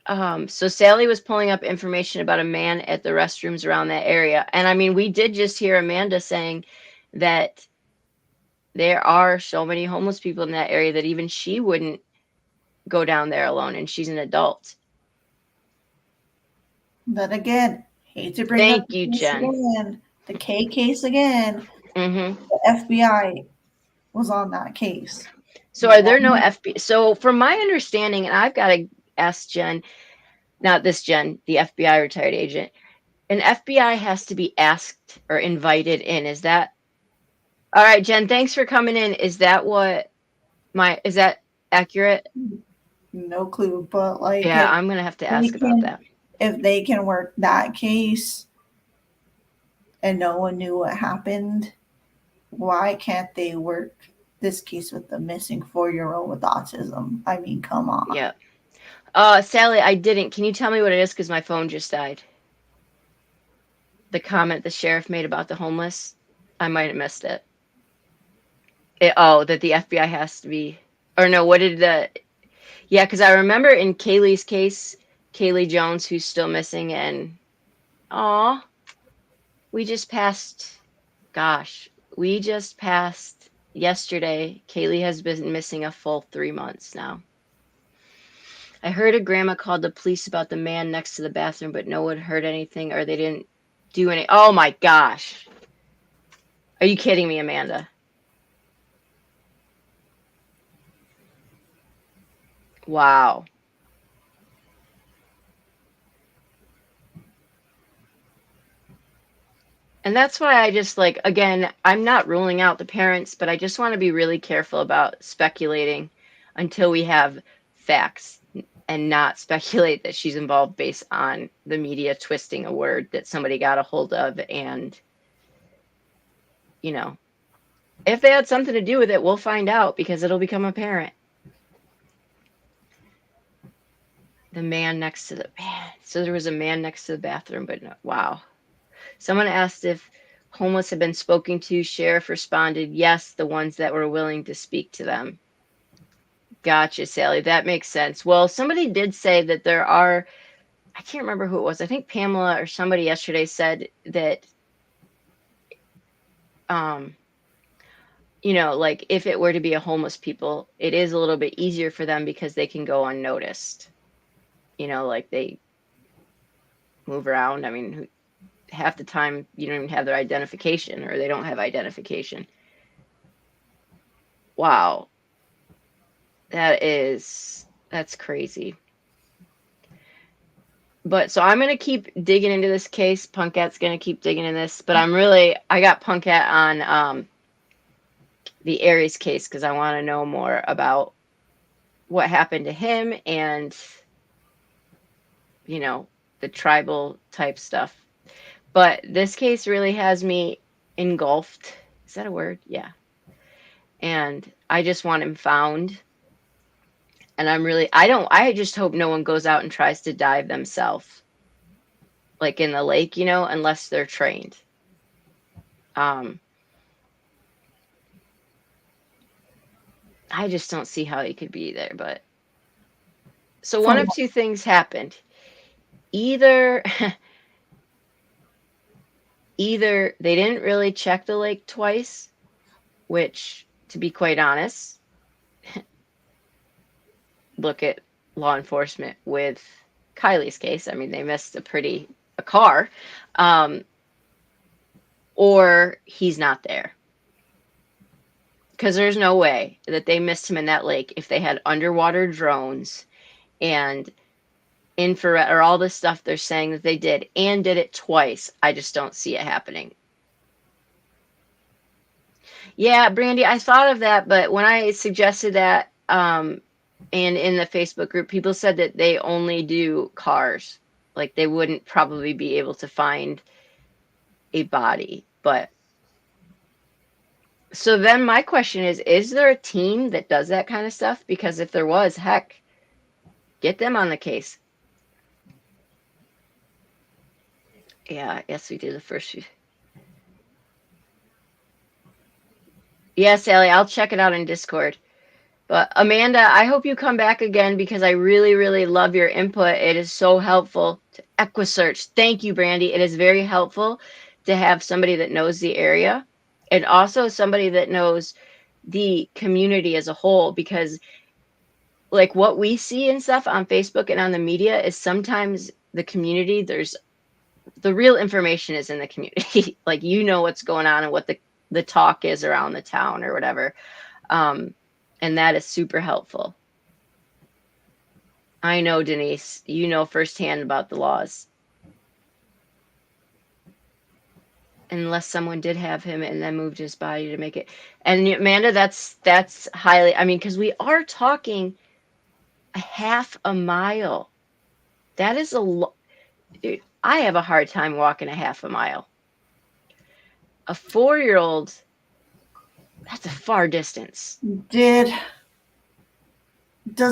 So Sally was pulling up information about a man at the restrooms around that area. And I mean, we did just hear Amanda saying that there are so many homeless people in that area that even she wouldn't go down there alone, and she's an adult. But again, hate to bring Thank up you, Jen. Again, the K case again. Mm-hmm. The FBI was on that case. So are there no FBI? So from my understanding, and I've got to ask Jen, not this Jen, the FBI retired agent, an FBI has to be asked or invited in. Is that all right, Jen? Thanks for coming in. Is that is that accurate? No clue, but like, yeah, I'm gonna have to ask about that. If they can work that case and no one knew what happened, why can't they work this case with the missing 4-year-old with autism? I mean, come on. Yeah. Sally, I didn't. Can you tell me what it is? Because my phone just died. The comment the sheriff made about the homeless. I might have missed it. That the FBI has to be, or no, what did the, yeah, because I remember in Kaylee's case, Kaylee Jones, who's still missing, and, we just passed, we just passed yesterday. Kaylee has been missing a full 3 months now. I heard a grandma called the police about the man next to the bathroom, but no one heard anything or they didn't do any. Oh my gosh. Are you kidding me, Amanda? Wow. And that's why I just like, again, I'm not ruling out the parents, but I just want to be really careful about speculating until we have facts and not speculate that she's involved based on the media twisting a word that somebody got a hold of. And, you know, if they had something to do with it, we'll find out because it'll become apparent. The man next to the man. So there was a man next to the bathroom, but no, wow. Someone asked if homeless had been spoken to. Sheriff responded, yes, the ones that were willing to speak to them. Gotcha, Sally. That makes sense. Well, somebody did say that there are, I can't remember who it was. I think Pamela or somebody yesterday said that, you know, like if it were to be a homeless people, it is a little bit easier for them because they can go unnoticed. You know, like they move around. I mean, half the time you don't even have their identification or they don't have identification. Wow. That's crazy. But so I'm going to keep digging into this case. Punkat's going to keep digging in this, but I got Punkat on the Aries case because I want to know more about what happened to him and, you know, the tribal type stuff. But this case really has me engulfed. Is that a word? Yeah. And I just want him found. And I just hope no one goes out and tries to dive themselves, like in the lake, you know, unless they're trained. I just don't see how he could be there, but so one of two things happened. Either they didn't really check the lake twice, which, to be quite honest, look at law enforcement with Kylie's case. I mean, they missed a car, or he's not there. Because there's no way that they missed him in that lake if they had underwater drones and infrared or all this stuff they're saying that they did and did it twice. I just don't see it happening. Yeah, Brandy, I thought of that, but when I suggested that, and in the Facebook group, people said that they only do cars. Like they wouldn't probably be able to find a body. But so then my question is there a team that does that kind of stuff? Because if there was, heck, get them on the case. Yeah, yes, we do the first few. Yeah, Sally, I'll check it out in Discord. But Amanda, I hope you come back again because I really, really love your input. It is so helpful to EquiSearch. Thank you, Brandy. It is very helpful to have somebody that knows the area and also somebody that knows the community as a whole, because like what we see and stuff on Facebook and on the media is sometimes the community, the real information is in the community. Like, you know what's going on and what the talk is around the town or whatever. And that is super helpful. I know, Denise, you know firsthand about the laws. Unless someone did have him and then moved his body to make it. And Amanda, that's highly, I mean, because we are talking a half a mile. That is a lot. I have a hard time walking a half a mile. A 4-year-old That's a far distance. Does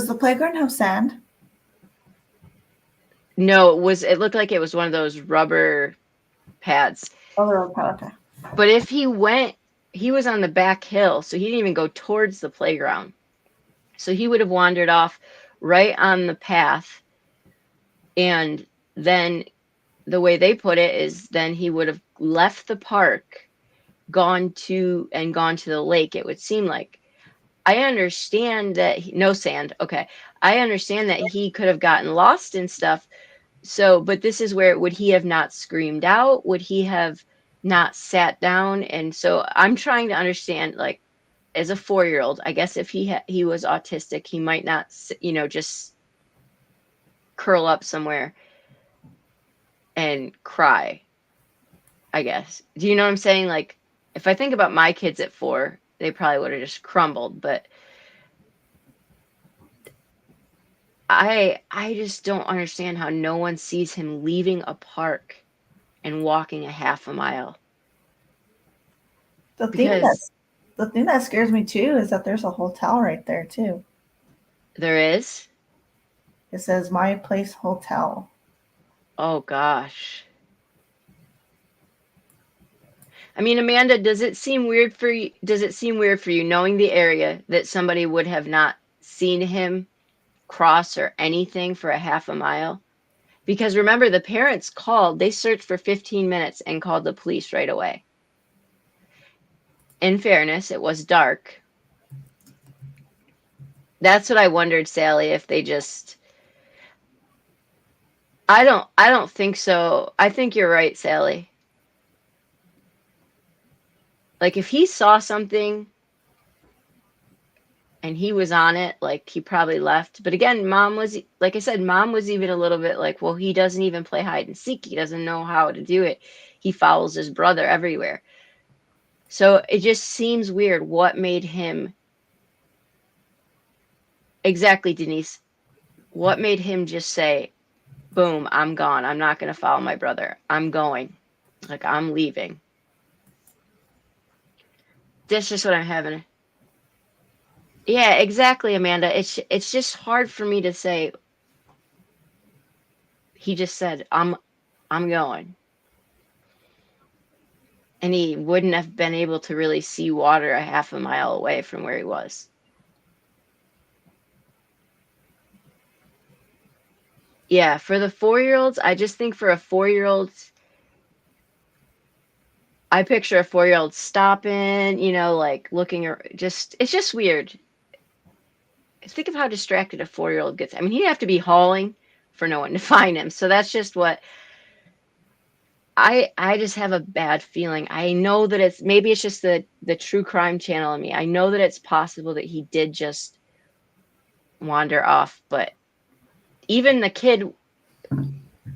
the playground have sand? No, it looked like it was one of those rubber pads. Oh, they're okay. But if he was on the back hill, so he didn't even go towards the playground. So he would have wandered off right on the path. And then the way they put it is then he would have left the park, gone to the lake, it would seem like. I understand that no sand. Okay. I understand that he could have gotten lost and stuff. So, but this is where would he have not screamed out? Would he have not sat down? And so I'm trying to understand, like, as a 4-year-old, I guess if he was autistic, he might not, just curl up somewhere and cry, I guess. Do you know what I'm saying? Like, if I think about my kids at 4, they probably would have just crumbled. But I just don't understand how no one sees him leaving a park and walking a half a mile. The thing that scares me too is that there's a hotel right there too. There is? It says My Place Hotel. Oh gosh. I mean, Amanda, does it seem weird for you knowing the area that somebody would have not seen him cross or anything for a half a mile? Because remember, the parents they searched for 15 minutes and called the police right away. In fairness, it was dark. That's what I wondered, Sally, if they just... I don't think so. I think you're right, Sally. Like, if he saw something and he was on it, like, he probably left. But again, Mom was even a little bit like, well, he doesn't even play hide and seek. He doesn't know how to do it. He follows his brother everywhere. So it just seems weird. What made him... Exactly, Denise. What made him just say, boom, I'm gone. I'm not going to follow my brother. I'm going. Like, I'm leaving. That's just what I'm having. Yeah, exactly, Amanda. It's just hard for me to say. He just said, I'm going. And he wouldn't have been able to really see water a half a mile away from where he was. Yeah, for the 4-year-olds, I just think for a 4-year-old, I picture a 4-year-old stopping, like looking, it's just weird. Think of how distracted a 4-year-old gets. I mean, he'd have to be hauling for no one to find him. So that's just what I just have a bad feeling. I know that maybe it's just the true crime channel in me. I know that it's possible that he did just wander off, but even the kid,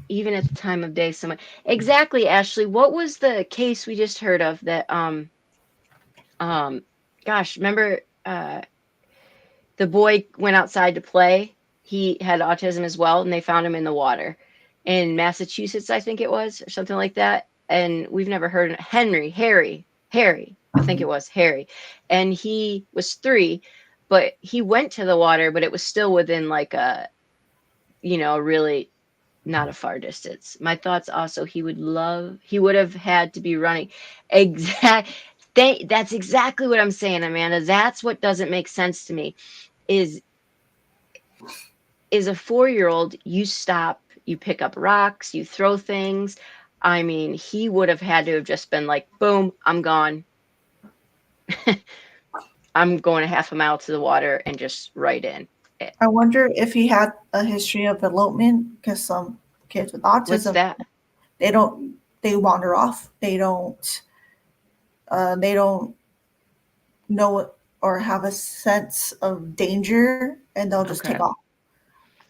even at the time of day, someone... Exactly, Ashley. What was the case we just heard of that, gosh, remember, the boy went outside to play. He had autism as well, and they found him in the water in Massachusetts, I think it was, or something like that. And we've never heard of Harry, I think it was Harry. And he was 3, but he went to the water, but it was still within like a, really not a far distance. My thoughts also, he would have had to be running. That's exactly what I'm saying, Amanda. That's what doesn't make sense to me. Is a 4-year-old, you stop, you pick up rocks, you throw things. I mean, he would have had to have just been like, boom, I'm gone. I'm going a half a mile to the water and just right in. I wonder if he had a history of elopement, because some kids with autism, What's that? They wander off. They don't know or have a sense of danger, and they'll just take off.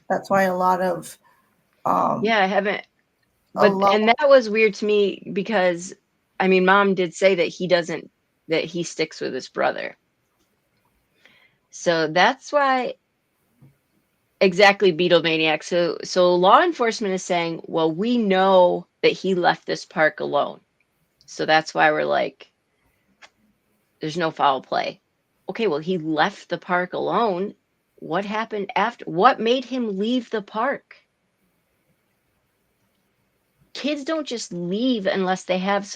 That's why a lot of yeah, I haven't, and that was weird to me, because I mean, Mom did say that he sticks with his brother. So that's why, exactly, Beatlemaniac. So law enforcement is saying, well, we know that he left this park alone. So that's why we're like, there's no foul play. Okay, well, he left the park alone. What happened after? What made him leave the park? Kids don't just leave unless they have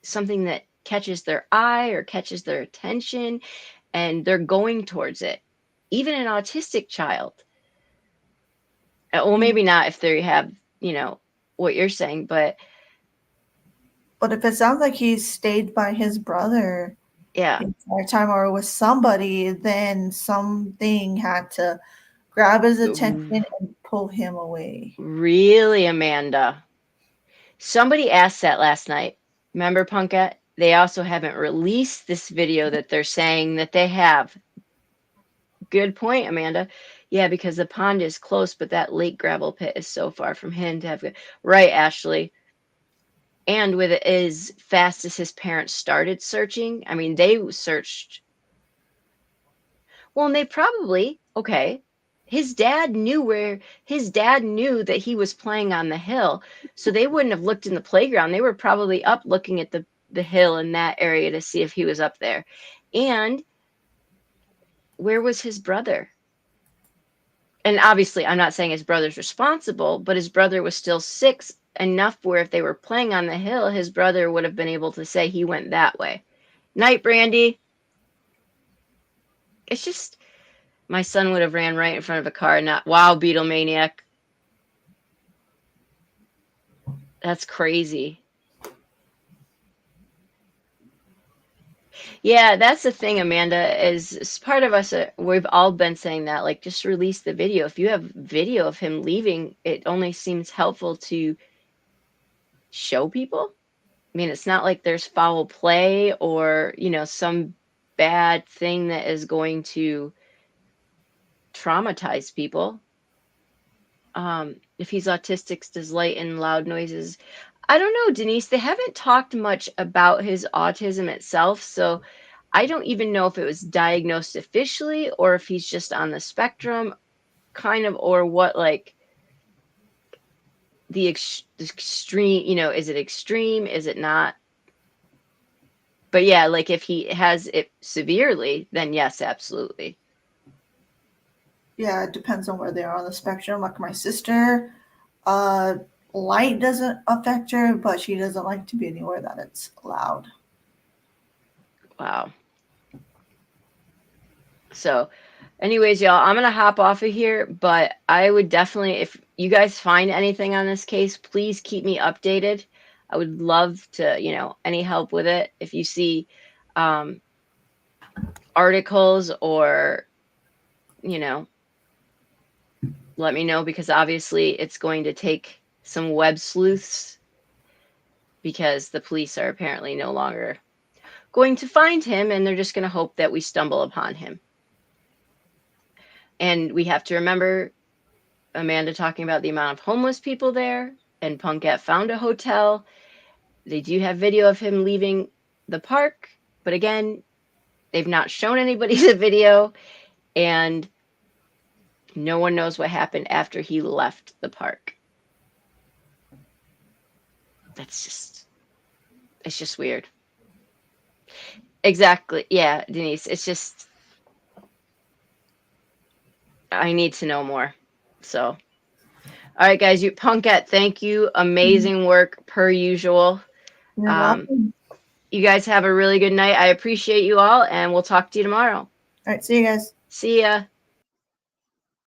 something that catches their eye or catches their attention and they're going towards it. Even an autistic child. Well, maybe not if they have, what you're saying, but if it sounds like he stayed by his brother yeah, the entire time or with somebody, then something had to grab his attention and pull him away. really, Amanda. Somebody asked that last night. Remember, Punkette? They also haven't released this video that they're saying that they have. Good point, Amanda. Yeah, because the pond is close, but that lake gravel pit is so far from him to have. Right, Ashley. And with it as fast as his parents started searching, I mean, they searched. Well, and they probably, okay. His dad knew that he was playing on the hill. So they wouldn't have looked in the playground. They were probably up looking at the hill in that area to see if he was up there. And where was his brother? And obviously, I'm not saying his brother's responsible, but his brother was still 6 enough where if they were playing on the hill, his brother would have been able to say he went that way. Night, Brandy. It's just, my son would have ran right in front of a car and not, wow, Beetle Maniac. That's crazy. Yeah, that's the thing, Amanda, is part of us, we've all been saying that, like, just release the video. If you have video of him leaving, it only seems helpful to show people. I mean, it's not like there's foul play or, some bad thing that is going to traumatize people. If he's autistic, does light and loud noises. I don't know, Denise. They haven't talked much about his autism itself, so I don't even know if it was diagnosed officially or if he's just on the spectrum, kind of, or what, like the extreme. Is it extreme? Is it not? But yeah, like if he has it severely, then yes, absolutely. Yeah, it depends on where they are on the spectrum. Like my sister, light doesn't affect her, but she doesn't like to be anywhere that it's loud. Wow. So anyways, y'all, I'm going to hop off of here, but I would definitely, if you guys find anything on this case, please keep me updated. I would love to, any help with it. If you see articles or, let me know, because obviously it's going to take some web sleuths because the police are apparently no longer going to find him and they're just going to hope that we stumble upon him. And we have to remember Amanda talking about the amount of homeless people there, and Punkette found a hotel. They do have video of him leaving the park, but again, they've not shown anybody the video, and no one knows what happened after he left the park. It's just weird. Exactly. Yeah, Denise, it's just, I need to know more. So, all right, guys, Punkette, thank you. Amazing work per usual. You're welcome. You guys have a really good night. I appreciate you all, and we'll talk to you tomorrow. All right, see you guys. See ya.